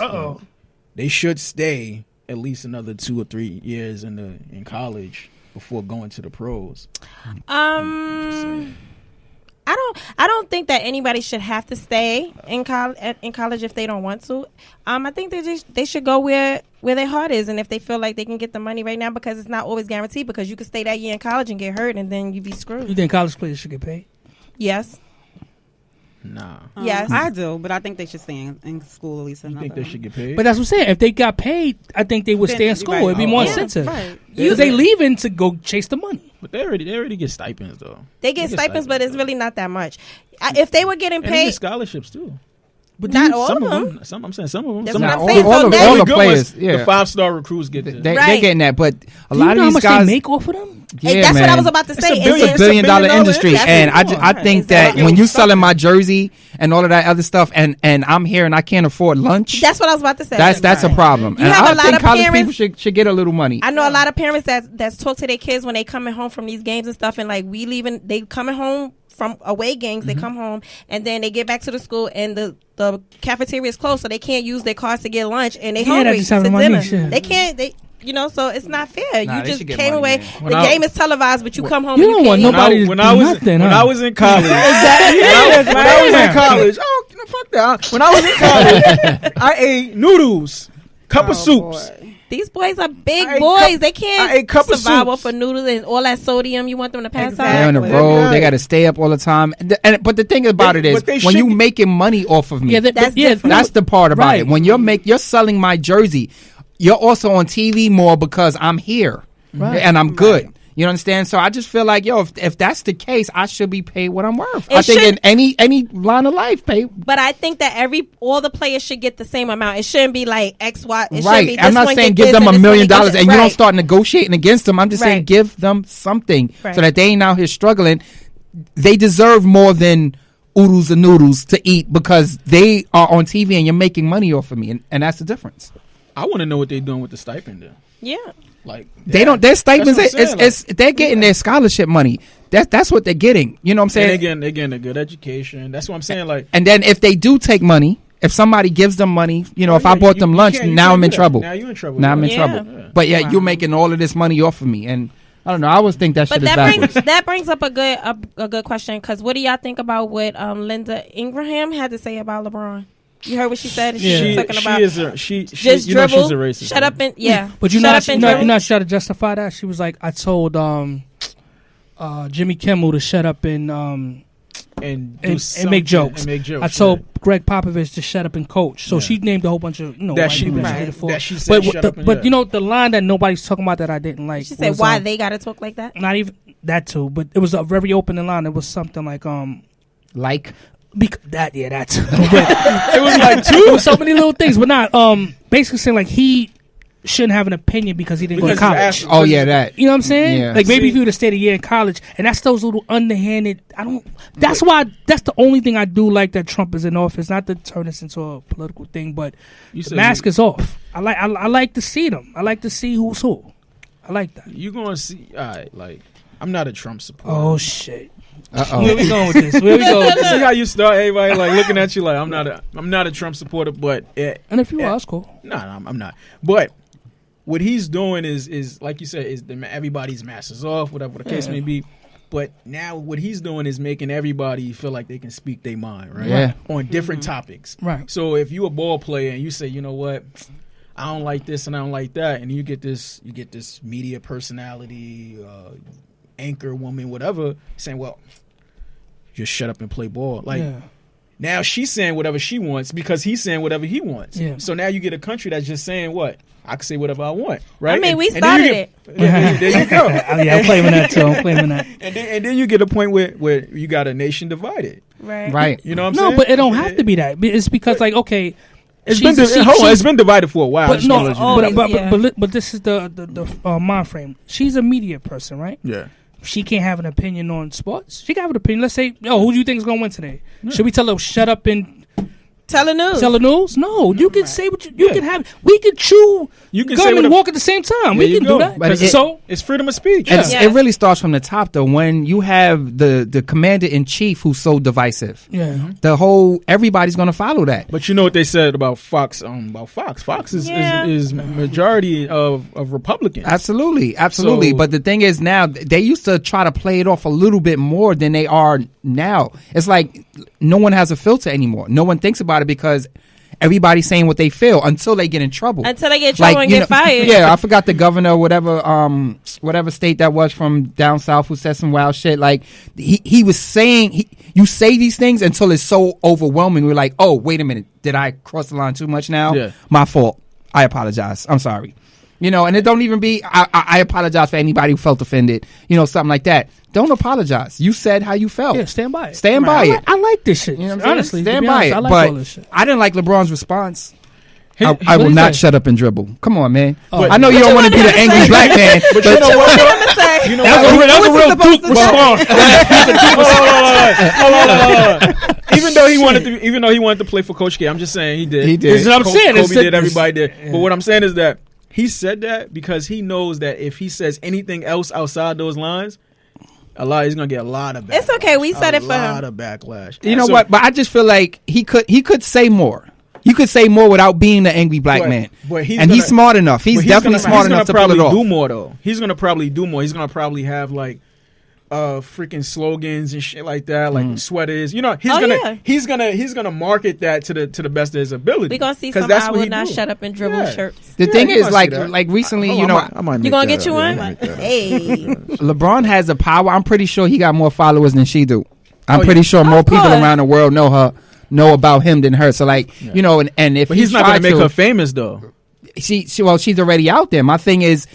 A: they should stay at least another 2 or 3 years in college before going to the pros.
B: I don't think that anybody should have to stay in college if they don't want to. I think they should go where their heart is, and if they feel like they can get the money right now, because it's not always guaranteed. Because you could stay that year in college and get hurt, and then you be screwed.
C: You think college players should get paid?
B: Yes.
A: Nah.
B: Yes.
E: I do, but I think they should stay in school at least.
A: You think they should get paid?
C: But that's what I'm saying. If they got paid, I think they would stay in school.
E: Right.
C: It'd be more
A: Yeah,
C: incentive.
E: Right.
C: Because they leaving to go chase the money.
A: But they already get stipends though.
B: They get stipends, but it's really not that much. If they were getting
A: And they get
B: paid,
A: scholarships too.
C: But
B: not
C: you-
B: all
A: Some
B: of
A: of
B: them.
A: them. I'm saying some of them.
B: That's
A: Some
B: what
A: of
B: I'm
A: them.
B: saying. So
D: all
B: now-
D: the
A: Good ones,
D: players, yeah.
A: The 5-star recruits get this.
D: They're
B: Right.
D: getting that, but a
C: Do
D: lot
C: you
D: of
C: know how
D: these
C: much
D: guys.
C: they make off of them?
B: Hey,
D: Yeah,
B: that's what I
D: man.
B: was about to say.
A: It's a
D: It's a $1 billion industry,
B: industry.
D: and I
B: That's
D: think
B: exactly.
D: that when you selling my jersey and all of that other stuff, and I'm here and I can't afford lunch,
B: That's what I was about to say.
D: that's a problem.
B: You
D: And
B: have
D: I
B: a lot
D: think
B: of
D: college
B: parents-
D: people should get a little money.
B: I know a lot of parents that's talk to their kids when they coming home from these games and stuff, and like they coming home from away games. They come home and then they get back to the school, and the cafeteria is closed, so they can't use their cars to get lunch, and they
C: Yeah,
B: hungry
C: that just happened
B: to
C: to my
B: dinner.
C: niece, yeah.
B: They can't. So it's not fair.
D: Nah,
B: You
D: they
B: just
D: should get
B: came
D: money,
B: away.
D: man.
A: When
B: The
A: I-
B: game is televised, but you come home.
C: You
B: and
C: don't
B: you
C: want
B: can't
C: nobody
B: eat.
C: to
A: when
C: do
A: I was
C: nothing,
A: when
C: huh?
A: I was in college.
B: Exactly.
A: When I was in college, fuck that. When I was in college, I ate noodles, cup of soups.
B: These boys are big
A: I ate
B: boys.
A: cup-
B: They
A: I
B: can't
A: ate cup of
B: survive
A: soups.
B: off of noodles and all that sodium. You want them to pass
E: Exactly.
D: They're on
B: out.
D: the
A: They're
D: road.
A: good.
D: They got to stay up all the time. But the thing about it is,
A: But they
D: when you
A: should-
D: making money off of me,
C: Yeah,
B: That's different.
D: that's the part about
C: Right.
D: it. When you're selling my jersey, you're also on TV more because I'm here
C: Right.
D: and I'm good. You understand? So I just feel like, if that's the case, I should be paid what I'm worth.
B: It
D: I think
B: should-
D: in any line of life, pay.
B: But I think that all the players should get the same amount. It shouldn't be like X, Y. It should
D: Right.
B: be
D: I'm
B: this
D: not
B: one
D: saying
B: get
D: give
B: this
D: them
B: and
D: $1
B: this one
D: million
B: get this.
D: and you don't
B: Right.
D: start negotiating against them. I'm just saying
B: Right.
D: give them something
B: Right.
D: so that they ain't out here struggling. They deserve more than oodles and noodles to eat because they are on TV and you're making money off of me. And that's the difference.
A: I want to know what they're doing with the stipend then.
B: Yeah.
A: Like
D: They don't. Their stipends.
A: That's what I'm saying,
D: They're getting their scholarship money. That's what they're getting. You know what I'm
A: and
D: saying?
A: they're getting a good education. That's what I'm saying. Like,
D: And then if they do take money, if somebody gives them money, if I
A: yeah,
D: bought them
A: you
D: lunch,
A: can't- you
D: now
A: can't
D: I'm
A: do
D: in
A: that.
D: trouble.
A: Now you're in trouble.
D: Now I'm in
B: Yeah.
D: trouble.
A: Yeah.
D: But yeah,
E: Wow.
D: you're making all of this money off of me, and I don't know. I always think that
B: But
D: shit is
B: that brings
D: backwards.
B: that brings up a good question, because what do y'all think about what Linda Ingraham had to say about LeBron? You heard what she said?
C: Yeah.
B: She was talking about
A: she
B: just
A: you know
B: dribble,
A: she's a racist.
B: shut up and
C: But
B: shut up and dribble.
C: you're not sure to justify that. She was like, I told Jimmy Kimmel to shut up and
A: and do
C: and
A: something
C: make jokes.
A: And make jokes.
C: I told Greg Popovich to shut up and coach. So she named a whole bunch of
A: that
C: white
A: she
C: people
B: right.
C: did it for.
A: that she said shut up.
C: But you know the line that nobody's talking about that I didn't like.
B: She said,
C: was,
B: "Why they gotta talk like that?"
C: Not even that too, but it was a very open line. It was something like that. Yeah, that's.
A: it was like
C: It was so many little things, but not basically saying like he shouldn't have an opinion because he didn't go to college.
D: Oh yeah, that.
C: You know what I'm saying?
D: Yeah.
C: Like maybe if you would have stayed a year in college, and that's those little underhanded. That's why. That's the only thing I do like that Trump is in office. Not to turn this into a political thing, but the mask is off. I like to see them. I like to see who's who. I like that.
A: You gonna see? All right, like I'm not a Trump supporter.
C: Oh shit.
D: Uh-oh.
C: Where we going with this? Where we going with this?
A: See how you start? Everybody like looking at you like I'm not a Trump supporter, but
C: And if you are, that's cool.
A: no, I'm not. But what he's doing is like you said, is everybody's mask is off, whatever the case may be. But now what he's doing is making everybody feel like they can speak their mind, right?
D: Yeah.
A: On different topics.
C: Right.
A: So if you a ball player and you say, you know what, I don't like this and I don't like that, and you get this media personality, anchor woman, whatever, saying, well, just shut up and play ball. Like now she's saying whatever she wants because he's saying whatever he wants.
C: Yeah.
A: So now you get a country that's just saying what? I can say whatever I want, right?
B: I mean, we
A: then
B: started
A: you
B: it.
A: Yeah, there you go.
C: Yeah, I'm claiming that too. I'm claiming that.
A: And then you get a point where you got a nation divided.
B: Right.
A: You know what I'm saying?
C: No, but it don't have to be that. It's because like okay,
A: It's been divided for a while.
C: But no,
B: know.
C: but this is the mind frame. She's a media person, right?
A: Yeah.
C: She can't have an opinion on sports. She can have an opinion. Let's say, who do you think is going to win today? Should we tell her shut up and
B: tell the news?
C: Tell the news? No, you can say what you can have. We can chew.
A: You can
C: gum
A: say
C: and walk at the same time. We can do that.
D: But
A: so it's freedom of speech.
D: And it really starts from the top, though. When you have the commander in chief who's so divisive, everybody's going to follow that.
A: But you know what they said about Fox? Fox is majority of Republicans.
D: Absolutely.
A: So,
D: but the thing is, now they used to try to play it off a little bit more than they are now. It's like no one has a filter anymore. No one thinks about it because everybody's saying what they feel until they get in trouble.
B: Until they get in trouble and get fired.
D: Yeah, I forgot the governor, whatever state that was from down south who said some wild shit. Like he was saying, you say these things until it's so overwhelming. We're like, oh, wait a minute, did I cross the line too much now?
A: Yeah.
D: My fault. I apologize. I'm sorry. And it don't even be, I apologize for anybody who felt offended, something like that. Don't apologize. You said how you felt.
C: Yeah, stand by it.
D: Stand by it.
C: I like this shit.
D: You know what I'm
C: Honestly,
D: saying? Stand by it.
C: I like
D: but
C: all this shit.
D: I didn't like LeBron's response.
C: what
D: I will
C: he
D: not
C: say?
D: shut up and dribble. Come on, man.
C: Oh.
D: I know you don't want to be the angry black man.
A: But you know what? You know what?
C: That was a real Duke response.
A: Even though he wanted to play for Coach K, I'm just saying he did.
D: He did.
C: That's what I'm saying.
A: Kobe did. Everybody did. Yeah. But what I'm saying is that he said that because he knows that if he says anything else outside those lines, he's gonna get a lot of backlash.
B: It's okay. We said it for him.
A: A lot of backlash.
D: You know what? But I just feel like he could say more. You could say more without being the angry black man.
A: But
D: he's smart enough. He's definitely smart enough to pull it off.
A: Do more though. He's gonna probably do more. He's gonna probably have like freaking slogans and shit like that, like sweaters. He's gonna market that to the best of his ability.
B: We gonna see some I will not shut up and dribble shirts.
D: The thing is, like recently,
B: you gonna get you one? Hey,
D: LeBron has the power. I'm pretty sure he got more followers than she do. I'm pretty sure more people around the world know about him than her. So and if
A: he's not gonna make her famous though.
D: She's already out there. My thing is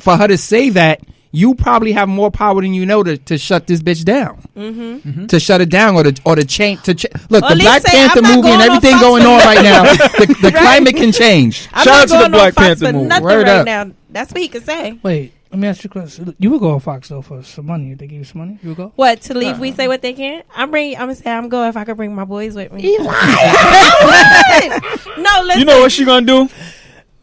D: for her to say that. You probably have more power than you know to shut this bitch down, to shut it down or to change. Look, the Black Panther movie and everything going on right now. The climate can change.
B: I'm
A: Shout out
B: not
A: to the Black Panther
B: movie.
D: Word
B: right
D: up.
B: now. That's what he could say.
C: Wait, let me ask you a question. You would go on Fox though for some money. If they give you some money, you would go.
B: What to leave? We say what they can. I'm gonna say I'm going if I could bring my boys with me. No, listen.
A: You know what she gonna do?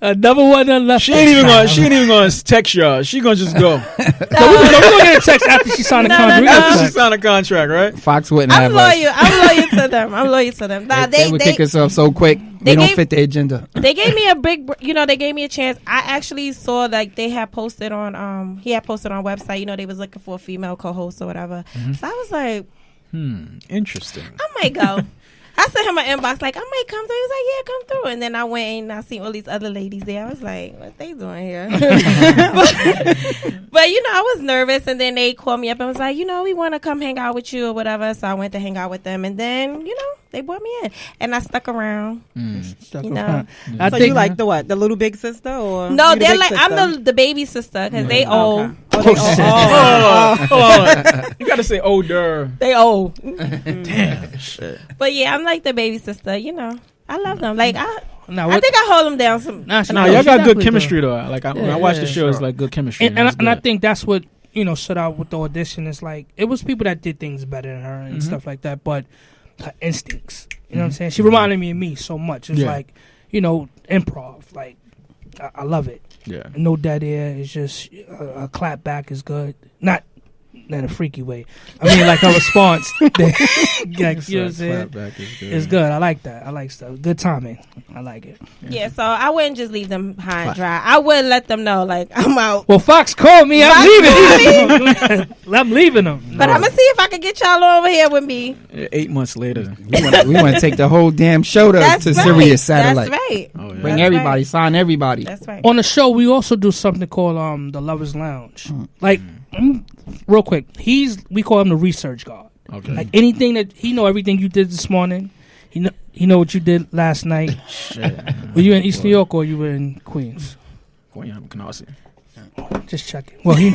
C: Number one left.
A: She ain't even gonna text y'all. She gonna just go.
C: We're gonna get a text after she signed a contract.
A: After she signed a contract, right?
D: Fox wouldn't have us.
B: I'm loyal to them. I'm loyal to them. Nah,
D: they would kick us off so quick. They don't fit the agenda.
B: They gave me they gave me a chance. I actually saw like they had posted on he had posted on a website. They was looking for a female co-host or whatever. So I was like,
A: interesting.
B: I might go. I sent him an inbox like, I might come through. He was like, yeah, come through. And then I went and I seen all these other ladies there. I was like, what they doing here? but I was nervous. And then they called me up and was like, we want to come hang out with you or whatever. So I went to hang out with them. And then, they brought me in. And I stuck around.
C: Stuck
B: You know.
C: around.
E: So
C: I
E: you
C: think
E: like the what? The little big sister or
B: No,
E: you the
B: they're
E: big
B: like,
E: sister?
B: I'm the baby sister because they old.
E: Okay.
A: You gotta say older.
B: They old.
A: Damn. Shit.
B: But yeah, I'm like the baby sister. I love them. Like, I
C: what-
B: think I hold them down some.
C: Nah,
A: No, y'all got good chemistry though. Like when I watched the show,
C: sure.
A: it's like good chemistry.
C: And I think that's what stood out with the audition. Is like it was people that did things better than her and stuff like that. But her instincts, you know what I'm saying? She reminded me of me so much. It's like improv. Like I love it.
A: Yeah.
C: No dead air. It's just a clap back is good. Not in a freaky way. I mean, like a response. You know what I'm saying? It's good. I like that. I like stuff. Good timing. I like it.
B: Yeah, so I wouldn't just leave them high and dry. I would let them know, like, I'm out.
C: Well, Fox called me. I'm leaving. I'm leaving them.
B: But I'm going to see if I can get y'all over here with me.
A: 8 months later.
D: We want to take the whole damn show to Sirius Satellite.
B: That's right.
A: Oh, yeah.
D: Bring
B: That's
D: everybody,
B: right.
D: sign everybody.
B: That's right.
C: On the show, we also do something called the Lovers Lounge. Like, real quick, we call him the research guard.
A: Okay.
C: Like anything that he know, everything you did this morning. He know what you did last night.
A: Shit.
C: Were you in East New York or you were in Queens?
A: Canarsie.
C: Just checking. Well, he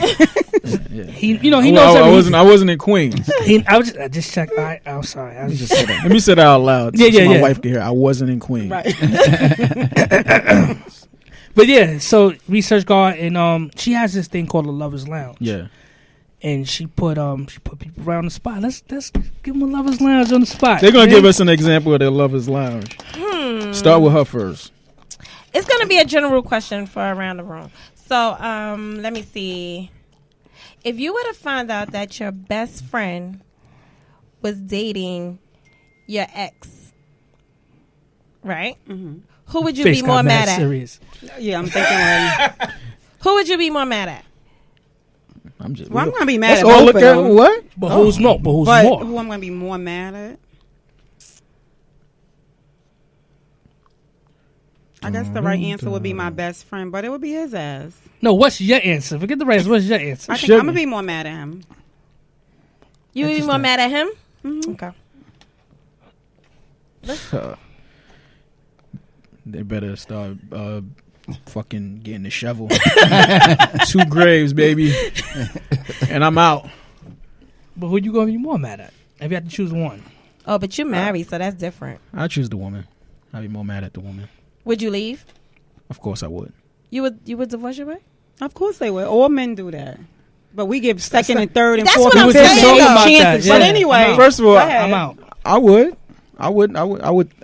A: Yeah.
C: he knows.
A: I wasn't in Queens.
C: I was just check. I'm sorry. I was just
A: Let me say that out loud.
C: Yeah,
A: so my
C: yeah.
A: wife can hear. I wasn't in Queens.
E: Right.
C: But yeah, so research guard and she has this thing called the Lovers Lounge.
A: Yeah.
C: And she put people around the spot. Let's give them a Lovers Lounge on the spot.
A: They're gonna give us an example of their lovers lounge. Start with her first.
B: It's going to be a general question for around the room. So, let me see. If you were to find out that your best friend was dating your ex, right?
E: Mm-hmm.
B: Who would you
C: Face
B: be more
C: got
B: mad at?
C: serious.
E: Yeah, I'm thinking like,
B: Who would you be more mad at?
A: I'm just.
E: well, I'm gonna be mad
A: Let's
E: at
A: all
E: both
A: look
E: of
A: at
E: them.
A: what?
C: But who's more? But who's
E: But
C: more?
E: who I'm gonna be more mad at? I guess the right answer would be my best friend, but it would be his ass.
C: No, what's your answer? Forget the rest. What's your answer?
E: I think I'm gonna be more mad at him.
B: You would be more mad at him?
E: Mhm.
B: Okay.
A: They better start fucking getting the shovel. 2 graves, baby. And I'm out.
C: But who you gonna be more mad at? If you had to choose one.
B: Oh, but you're married, so that's different.
A: I choose the woman. I'd be more mad at the woman.
B: Would you leave?
A: Of course I would.
B: You would divorce your wife?
E: Of course they would. All men do that. But we give second and third and
B: That's
E: fourth
B: what
E: and
B: I'm
E: fifth
B: saying, though.
E: chances.
C: Yeah.
E: But anyway,
A: First of all,
E: go ahead.
C: I'm out.
A: I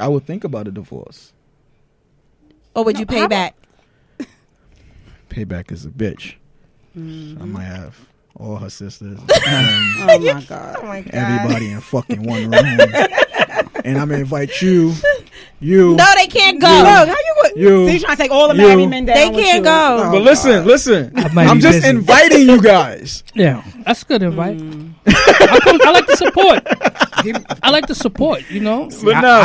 A: would think about a divorce.
B: Or would you pay back?
A: Payback is a bitch. I might have all her sisters and
E: Oh my god.
B: Oh my God.
A: everybody in fucking one room. And I'm gonna invite you.
B: No, they can't go.
E: Look, how you would?
A: You.
E: So you trying to take all the
A: You.
E: married men down?
B: They
E: with
B: can't
E: you.
B: go.
E: Oh,
A: But listen.
C: I might
A: I'm
C: be
A: just
C: busy.
A: inviting you guys.
C: Yeah, that's a good invite. I like the support. I like the support. You know.
D: I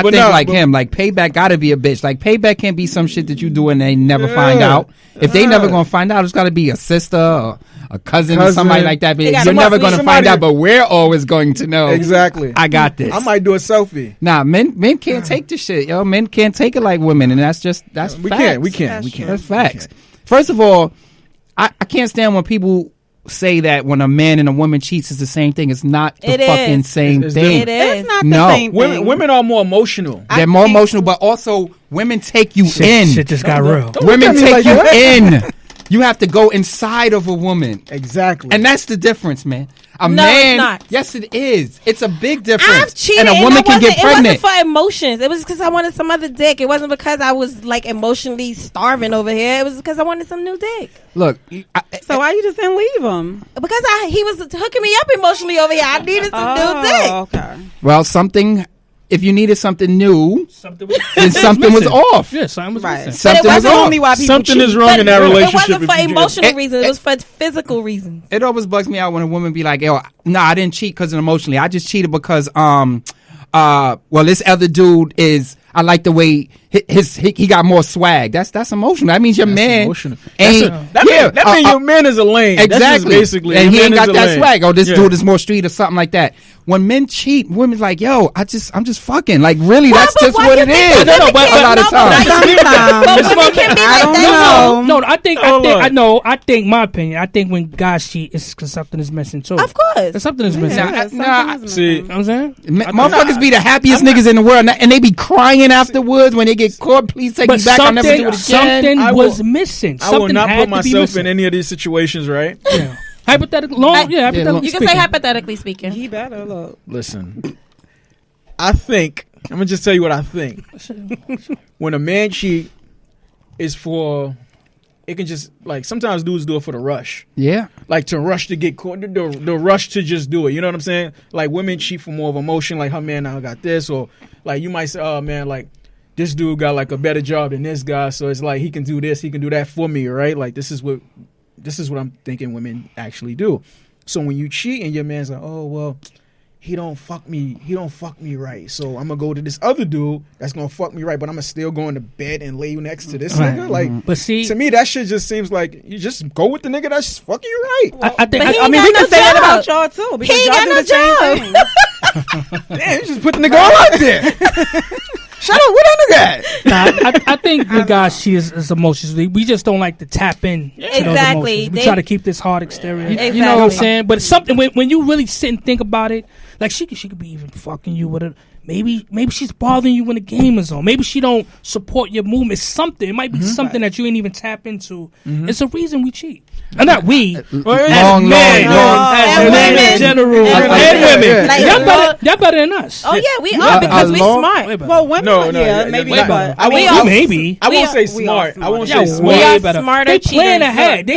D: think like him, like payback gotta be a bitch. Like payback can't be some shit that you do and they never find out. If they never gonna find out, it's gotta be a sister or a cousin or somebody like that.
B: They gotta
D: You're never gonna
A: somebody-
D: find out, but we're always going to know.
A: Exactly.
D: I got this.
A: I might do a selfie.
D: Nah, men can't take this shit, yo. Men can't take it like women, and that's
A: We
D: facts.
A: can't.
D: That's facts. First of all, I can't stand when people say that when a man and a woman cheats is the same thing. It's not the
B: It
D: fucking
B: is.
D: same
A: It's
D: thing.
B: It is.
E: It's not
D: No.
E: the same thing.
A: Women are more emotional.
D: They're more emotional, but also women take you in.
C: Shit just got real.
D: Women
A: at me
D: take
A: like
D: you
A: that.
D: in. You have to go inside of a woman.
A: Exactly.
D: And that's the difference, man. A
B: No,
D: man,
B: it's not.
D: yes, it is. It's a big difference.
B: I've cheated,
D: and a woman can get
B: It
D: pregnant.
B: wasn't for emotions. It was because I wanted some other dick. It wasn't because I was like emotionally starving over here. It was because I wanted some new dick.
D: Look,
E: So why you just didn't leave him?
B: Because he was hooking me up emotionally over here. I needed some new dick.
E: Okay.
D: well, something. If you needed something new,
C: Something was,
D: then something was off.
C: Yeah, something was
E: Right.
C: missing.
D: Something
B: But it
D: was
B: wasn't
D: off.
E: Only why people
A: Something
E: cheat.
A: is wrong in that
B: It
A: relationship.
B: wasn't for
A: if you just-
B: emotional reasons. It was for physical reasons.
D: It always bugs me out when a woman be like, "Yo, nah, I didn't cheat because of emotionally. I just cheated because this other dude is. I like the way he got more swag. That's emotional. That means your man
A: emotional.
D: ain't.
A: That means your man is a lame.
D: Exactly.
A: That's just basically,
D: and he ain't got that
A: lame.
D: swag. Oh, this dude is more street or something like that. When men cheat, women's like, yo, I'm just fucking. Like, really, that's just what it is.
B: A lot
D: of times.
C: I think my opinion. I think when guys cheat, it's because something is missing too.
B: Of course,
C: something is missing.
A: See,
C: you know what I'm saying?
D: Motherfuckers be the happiest niggas in the world, and they be crying afterwards when they get caught. Please take me back. I'll never do it again.
C: Something was missing.
A: I will not put myself in any of these situations, right?
C: Yeah. Hypothetically, hypothetically.
B: You can say hypothetically speaking.
E: He better look.
A: Listen, I think I'm gonna just tell you what I think. When a man cheat, is for it can just like sometimes dudes do it for the rush.
D: Yeah,
A: like to rush to get caught, the rush to just do it. You know what I'm saying? Like women cheat for more of emotion. Like her man now got this, or like you might say, oh man, like this dude got like a better job than this guy, so it's like he can do this, he can do that for me, right? Like this is what I'm thinking women actually do. So when you cheat and your man's like, oh well, he don't fuck me right, so I'm gonna go to this other dude that's gonna fuck me right, but I'm gonna still go into bed and lay next to this nigga. Like,
C: but see,
A: to me that shit just seems like you just go with the nigga that's fucking you right.
C: I think.
E: I mean, we can say that about y'all too. Because
B: he
E: y'all
B: ain't
E: do the same thing.
A: Damn, you just put the nigga all out there. Shut up, what that nigga at?
C: I think the guys cheat is emotions. We just don't like to tap in.
B: Exactly.
C: We try to keep this hard exterior.
B: Exactly.
C: You know what I'm saying? But it's something when you really sit and think about it, like she could be even fucking you with it. Maybe she's bothering you when the game is on. Maybe she don't support your movement. It's something. It might be something that you ain't even tap into. It's a reason we cheat. And not we. As men in general. And women.
B: Like,
C: y'all better than us.
B: Oh yeah, we are because we smart.
E: Well, women, maybe. But
C: maybe.
A: I won't say smart. I won't say smart.
B: We are
C: better.
B: Smarter.
C: They plan ahead.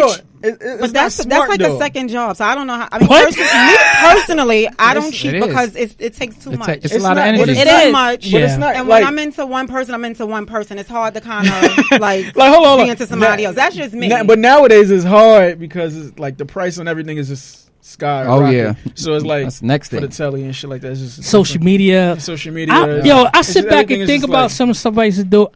E: But that's like a second job, so I don't know how. I mean,
C: What?
E: me personally, I don't cheat because it takes too much.
D: It's a lot of energy.
E: It's
B: It
E: too
B: is.
E: much.
A: But it's not
E: And
A: like,
E: when I'm into one person, I'm into one person. It's hard to kind of like
A: hold on.
E: be into somebody else. That's just me.
A: But nowadays it's hard because it's like the price on everything is just sky.
D: Oh yeah.
A: So it's like
D: that's next
A: for
D: thing.
A: the telly and shit like that. It's just
C: Social media. I sit back and think about some stuff I used to do.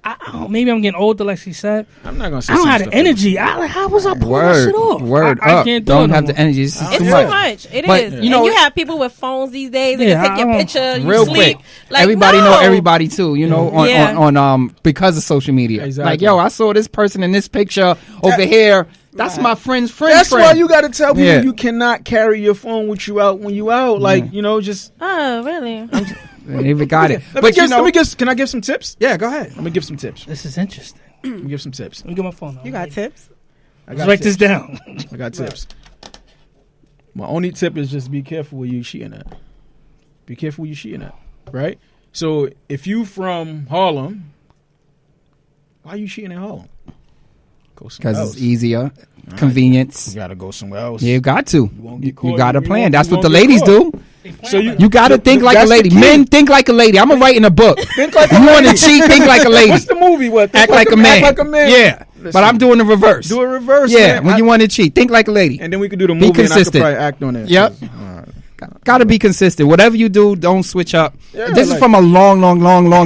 C: Maybe I'm getting older, like she said.
A: I'm not gonna say.
C: I don't have the energy. How was I pulling that shit off? I can't do
D: don't
C: it
D: have
C: no
D: the
C: more.
D: energy. It's
B: It's
D: too
B: too
D: much.
B: much. It
D: But,
B: is.
D: you know,
B: and you have people with phones these days. They
C: Yeah,
B: can take your picture. You
D: Real
B: sleep.
D: quick,
B: Like,
D: everybody
B: no.
D: know everybody too. You know, on because of social media.
A: Exactly.
D: Like, yo, I saw this person in this picture over here. That's my friend's friend.
A: That's why you got to tell people you cannot carry your phone with you out when you out. Like just.
B: Oh really?
D: They even got it.
A: Let me guess. Can I give some tips?
D: Yeah, go ahead.
A: Let me give some tips.
C: This is interesting.
A: Let me give some tips.
C: Let me get my phone out.
E: You got tips?
A: I got
C: Write
A: tips.
C: this down.
A: I got tips. My only tip is just be careful where you cheating at. Be careful where you cheating at. Right? So if you from Harlem, why are you cheating in Harlem? Go somewhere
D: Because
A: else.
D: it's easier, convenience.
A: You gotta go somewhere else.
D: You got to.
A: won't get
D: You
A: caught.
D: got to
A: You
D: plan.
A: won't-
D: That's
A: you
D: what the
A: won't get
D: ladies
A: caught.
D: do.
A: So
D: You got to think like a
A: that's the
D: lady.
A: key.
D: Men think like a lady. I'm gonna write in a book.
A: Think like a
D: You want to
A: lady.
D: cheat? Think like a lady.
A: What's the movie? What? Think
D: Act like a man.
A: Act like a man.
D: Yeah,
A: Listen,
D: but I'm doing the reverse.
A: do a reverse.
D: Yeah,
A: man.
D: when you want to cheat, think like a lady.
A: and then we could do the
D: Be
A: movie and I could
D: consistent.
A: probably act on it.
D: Yep. Got to be consistent. Whatever you do, don't switch up.
A: Yeah,
D: This is
A: like-
D: from a long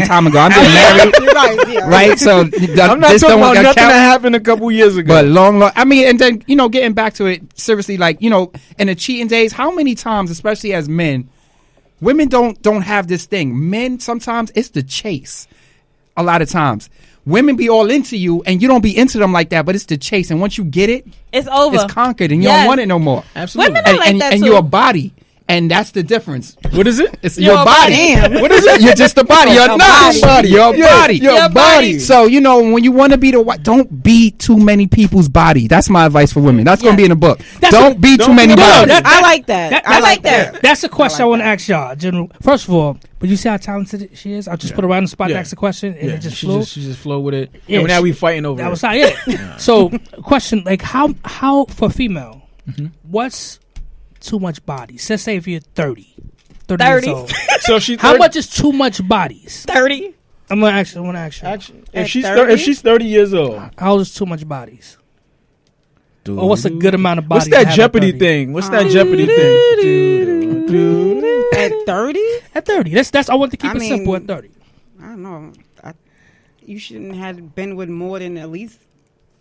D: time ago. I'm getting married,
E: You're right. Yeah.
D: right? So
A: I'm not talking about nothing that happened a couple years ago.
D: But I mean, and then getting back to it seriously, like in the cheating days, how many times, especially as men, women don't have this thing. Men sometimes it's the chase. A lot of times, women be all into you, and you don't be into them like that. But it's the chase, and once you get it,
B: It's over.
D: it's conquered, and you
B: Yes.
D: don't want it no more.
A: Absolutely.
B: Women are like that
D: and
B: too.
D: you're a body, and that's the difference.
A: What is it?
D: It's
B: You're
D: your
B: a
D: body.
B: body.
D: What is it? You're just a body. You're
E: A
D: not
E: body.
D: a body. You're a body.
A: Your
B: Your
A: body.
B: body.
D: So when you want to be the wife, don't be too many people's body. That's my advice for women. That's gonna be in the book. Don't be too many bodies.
E: I like that.
B: I like that.
C: That's a question I want to ask y'all. General. First of all, but you see how talented she is? I'll just put her right on the spot to ask the question, and it just flew.
A: She just flow with it.
C: Yeah,
A: and now
C: she-
A: we fighting over
C: That
A: it.
C: was not it. So, question like how for female, what's too much bodies? Let's say if you're 30 years old.
A: So she's
C: How much is too much bodies?
B: 30.
C: I want to ask you.
A: Actually,
E: At
A: if she's
E: 30?
A: if she's 30 years old,
C: How old is too much bodies?
A: dude,
C: Or what's a good amount of bodies?
A: What's that
C: to have at
A: Jeopardy
C: 30?
A: thing? What's that Jeopardy thing?
E: At 30?
C: At 30. That's I want to keep it simple at 30.
E: I don't know. You shouldn't have been with more than at least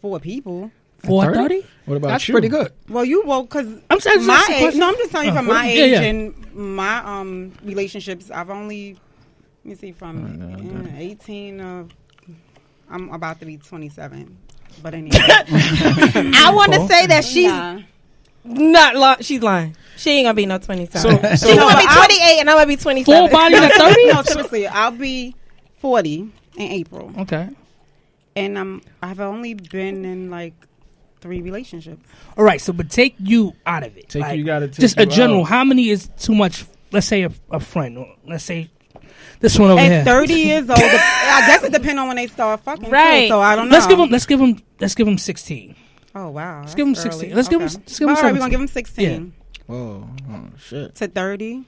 E: 4 people.
C: 4 at 30?
A: What about
D: That's
A: you?
D: pretty good.
E: Well, because
C: I'm saying
E: my age. No, I'm just telling you from my age
C: yeah.
E: and my relationships. I've only, let me see, from 18 of, I'm about to be 27. But anyway.
B: I want to say that she's not lying. She's lying. She ain't gonna be no 27. She's gonna be 28 and I'm gonna be 27.
C: Full body at 30?
E: No, seriously, I'll be 40 in April.
C: Okay.
E: And I've only been in like 3 relationships.
C: All right, so but take you out of it.
A: You gotta take
C: just
A: you
C: a general.
A: out.
C: How many is too much? Let's say a friend. Or let's say this one over
E: At
C: here.
E: 30 years old, I guess it depends on when they start fucking.
B: Right.
E: Too, so I don't know.
C: Let's give him 16.
E: Oh wow.
C: Let's give him 16. Let's give him. Let's give him.
E: All right, we're
C: 17.
E: gonna give him 16
A: Oh shit.
E: to 30.
C: So you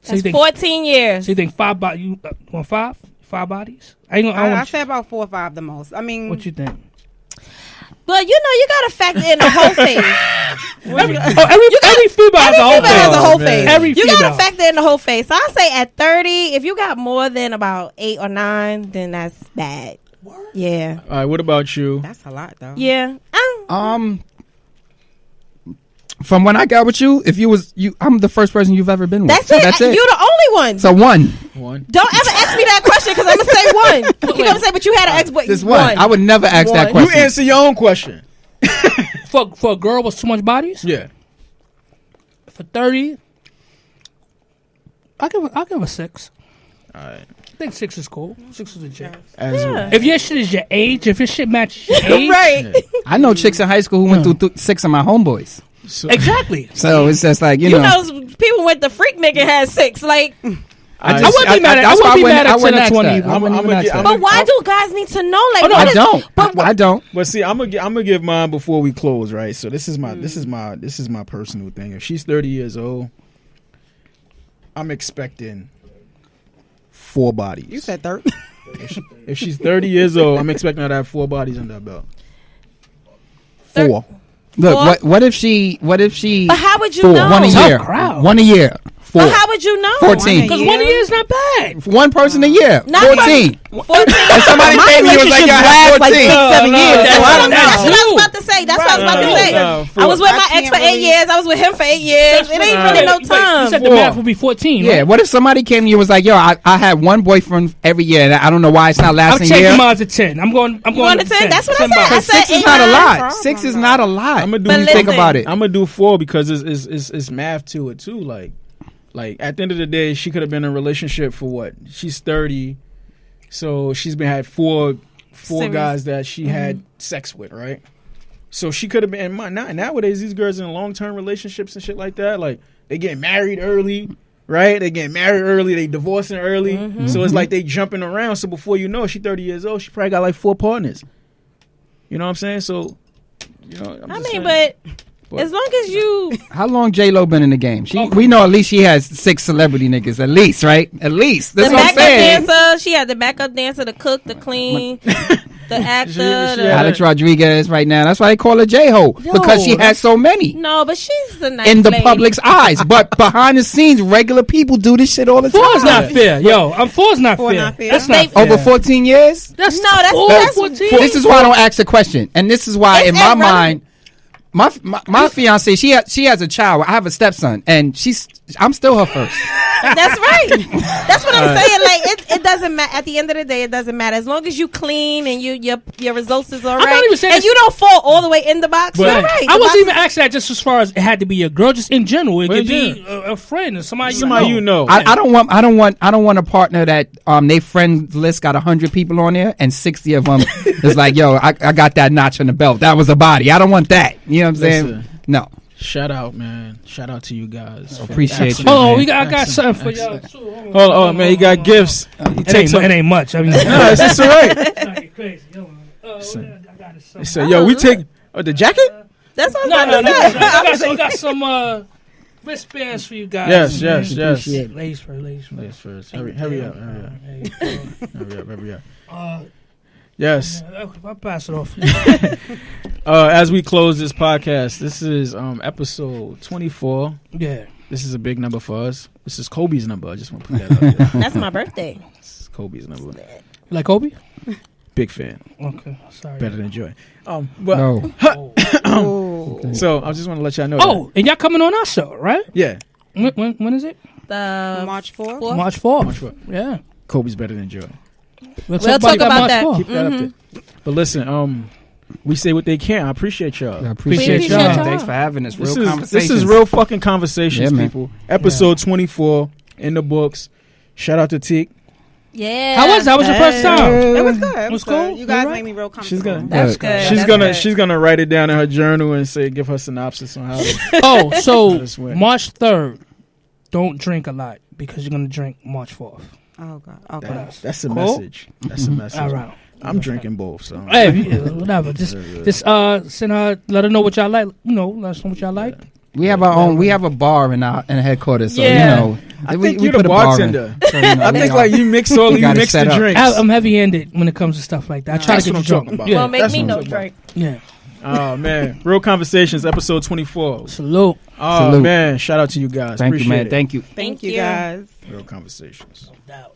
B: That's
C: think
B: 14 years.
C: So you think 5 bodies? You want 5? 5 bodies?
E: I say about 4 or 5 the most. I mean,
C: What you think?
B: But you gotta factor in the whole phase.
C: Every female has a whole
B: Every female has a whole
A: man.
B: phase.
C: Every
B: You
C: female.
B: gotta factor in the whole phase. So I say at 30, if you got more than about 8 or 9, then that's bad. Yeah.
A: All right. What about you?
E: that's a lot though.
B: Yeah.
D: From when I got with you, I'm the first person you've ever been with.
B: That's
D: So
B: it.
D: That's it.
B: You the only one.
D: So 1.
A: One.
B: Don't ever ask me that question because I'm gonna say one. You know what I'm saying? But you had an ex-boy.
D: This one. I would never ask that
B: One.
A: You
D: question.
A: answer your own question.
C: For a girl with too much bodies?
A: Yeah.
C: For 30, I'll give a 6.
A: All right.
C: I think 6 is cool. 6 is a gem.
B: Yeah.
C: If your shit is your age, if your shit matches your age,
B: Right.
D: I know chicks in high school who went through 6 of my homeboys.
A: So,
C: exactly.
D: So it's just like, you
B: You
D: know.
B: know, people went the freak nigga had 6. Like,
C: I wouldn't be mad at. I wouldn't be mad at 10 or 20.
B: but why do guys need to know? Like,
C: Oh, no,
B: what
D: I
B: is-
D: don't. I don't.
A: But see, I'm gonna give mine before we close, right? So this is my personal thing. If she's 30 years old, I'm expecting 4 bodies.
E: You said 30.
A: If she's 30 years old, I'm expecting her to have 4 bodies under her belt. 4.
D: Look, what if she?
B: But how would you
D: 4,
B: know?
D: 1 a year.
C: Tough crowd.
D: 1 a year. 4.
B: But how would you know?
D: 14.
C: Because 1 year is not bad.
D: 1 person a year.
B: Not
D: 14.
B: 14.
D: And somebody came to you and was like, "Y'all have 14."
E: 7 years.
B: That's
E: So I
B: what
E: don't
B: I was
E: know.
B: about to say. That's what I was about to say.
A: No,
B: I was with
E: I
B: my ex
E: can't
B: for 8
E: really-
B: years. I was with him for 8 years. It ain't really no
C: You
B: time.
C: said the math would be 14.
D: Yeah.
C: Right?
D: What if somebody came to you and was like, "Yo, I had 1 boyfriend every year, and I don't know why it's not
C: I'm
D: lasting
C: changing
D: year."
C: mine to 10. I'm going
B: going to 10? That's what I
C: 10
B: said. I
C: bodies.
B: said
D: 6 is
B: 8,
D: not a
B: 9.
D: lot.
E: problem,
D: 6 is
E: though.
D: not a lot.
A: I'm gonna do.
B: But
A: You
D: Think
B: listen,
D: about it.
A: I'm gonna do 4 because it's math to it too. Like at the end of the day, she could have been in a relationship for what? She's 30, so she's had four
B: Serious.
A: guys that she had sex with, right? So she could have been. Nowadays, these girls in long-term relationships and shit like that, like they get married early, right? They get married early, they divorcing early, so it's like they jumping around. So before you know, she's 30 years old. She probably got like 4 partners. You know what I'm saying? So, you know,
B: I mean, but as long as you,
D: How long J-Lo been in the game? We know at least she has 6 celebrity niggas, at least, right? At least. That's
B: the
D: what I'm
B: backup
D: saying.
B: dancer, she had the backup dancer, the cook, the clean, the actor.
A: She had
D: Alex Rodriguez right now. That's why they call her J-Ho, because she has so many
B: No, but she's a nice
D: in the
B: lady.
D: public's eyes. But behind the scenes, regular people do this shit all the
C: 4 is
D: time.
C: not fair. Yo, 4 is not
E: 4
C: fair.
E: not fair.
C: That's not
B: They-
C: fair.
D: Over 14 years?
C: That's
B: No, that's-
C: 4,
B: that's-
C: 14.
D: This is why I don't ask the question. And this is why,
B: It's
D: in my
B: irrelevant.
D: mind, my fiance, she has a child. I have a stepson, and I'm still her first.
B: That's right. That's what I'm saying. Like it doesn't matter. At the end of the day, it doesn't matter as long as you clean and your results is all
C: I'm not
B: right,
C: even saying
B: and
C: this-
B: you don't fall all the way in the box.
A: But-
B: You're right.
C: I
B: The
C: wasn't
B: box
C: even asking that just as far as it had to be a girl, just in general. It
A: Well,
C: could
A: yeah.
C: be a friend or somebody
A: you know.
D: I don't want a partner that they friend list got 100 people on there and 60 of them is like, yo, I got that notch on the belt. That was a body. I don't want that. You know what I'm saying?
A: Listen.
D: No.
A: Shout out, man. Shout out to you guys.
D: Appreciate you.
C: Hold on,
D: man.
C: I got
A: Excellent,
C: something for y'all
A: excellent.
C: too.
A: Oh, man, you got gifts.
C: It ain't much. I mean,
A: No, it's just all right.
C: it's crazy. Yo, I got it.
A: They say, yo, we take the jacket.
B: That's what
C: No,
B: I'm
C: no, no.
B: about to say.
C: I got some wristbands for you guys.
A: Yes.
C: Ladies first.
A: Ladies first. Hurry up. Hurry up.
C: Uh,
A: Yes.
C: I'll pass it off.
A: As we close this podcast, this is episode 24.
C: Yeah.
A: This is a big number for us. This is Kobe's number. I just want to put that out there.
B: That's my birthday.
A: This is Kobe's number.
C: You like Kobe?
A: Big fan.
C: Okay, sorry.
A: Better than Joy. But
D: No.
A: so I just want to let y'all know.
C: Oh, and y'all coming on our show, right?
A: Yeah.
C: When is it?
B: The
E: March 4th.
C: March 4th.
A: March 4th.
C: Yeah.
A: Kobe's better than Joy.
C: We'll
B: talk about that.
C: March 4th.
A: Keep that up there. But listen, we say what they can. I appreciate y'all.
D: I appreciate
B: Appreciate
D: y'all.
B: y'all.
D: Thanks for having us. Real
A: This
D: conversations.
A: is real fucking conversations,
D: Yeah, man.
A: people. Episode 24 in the books. Shout out to Teak.
B: Yeah.
C: How was that? How was your first time?
E: It was good. It
C: Was
E: was good.
C: cool?
E: You guys
C: Alright.
E: made me real
A: She's
E: comfortable.
A: gonna
B: That's good.
A: she's
B: That's
A: gonna
B: good.
A: she's gonna write it down in her journal and say give her synopsis on how to
C: Oh, so
A: That's weird.
C: March 3rd, don't drink a lot because you're going to drink March 4th.
E: Oh God. Okay.
A: that's a
C: Cool.
A: message. That's a message.
C: All right.
A: I'm drinking both, so
C: Hey, yeah, whatever. Just send her, let her know what y'all like. You know, let us know what y'all like.
D: We have our own. We have a bar in our headquarters, so
B: Yeah.
D: you know.
A: I
D: we,
A: think
D: we
A: you're
D: put
A: the
D: a bar in.
A: bartender.
D: So, you know,
A: I
D: we
A: think
D: are-
A: like you mix all
D: We
A: you
D: got it
A: mix
D: set
A: the
D: up.
A: drinks.
C: I'm heavy-handed when it comes to stuff like that. I try
A: That's
C: to get
A: what
C: you
A: I'm
C: drunk.
A: talking about.
C: Yeah,
B: Well, make
A: That's
B: me
A: what
B: no
A: I'm talking
B: drink.
C: yeah.
A: Oh man, Real Conversations, episode 24.
C: Salute.
A: Oh
D: Salute.
A: man, shout out to you guys.
D: Thank you,
A: Appreciate
D: man.
A: it.
D: Thank you.
E: Thank you
B: you.
E: guys.
A: Real Conversations.
C: No doubt.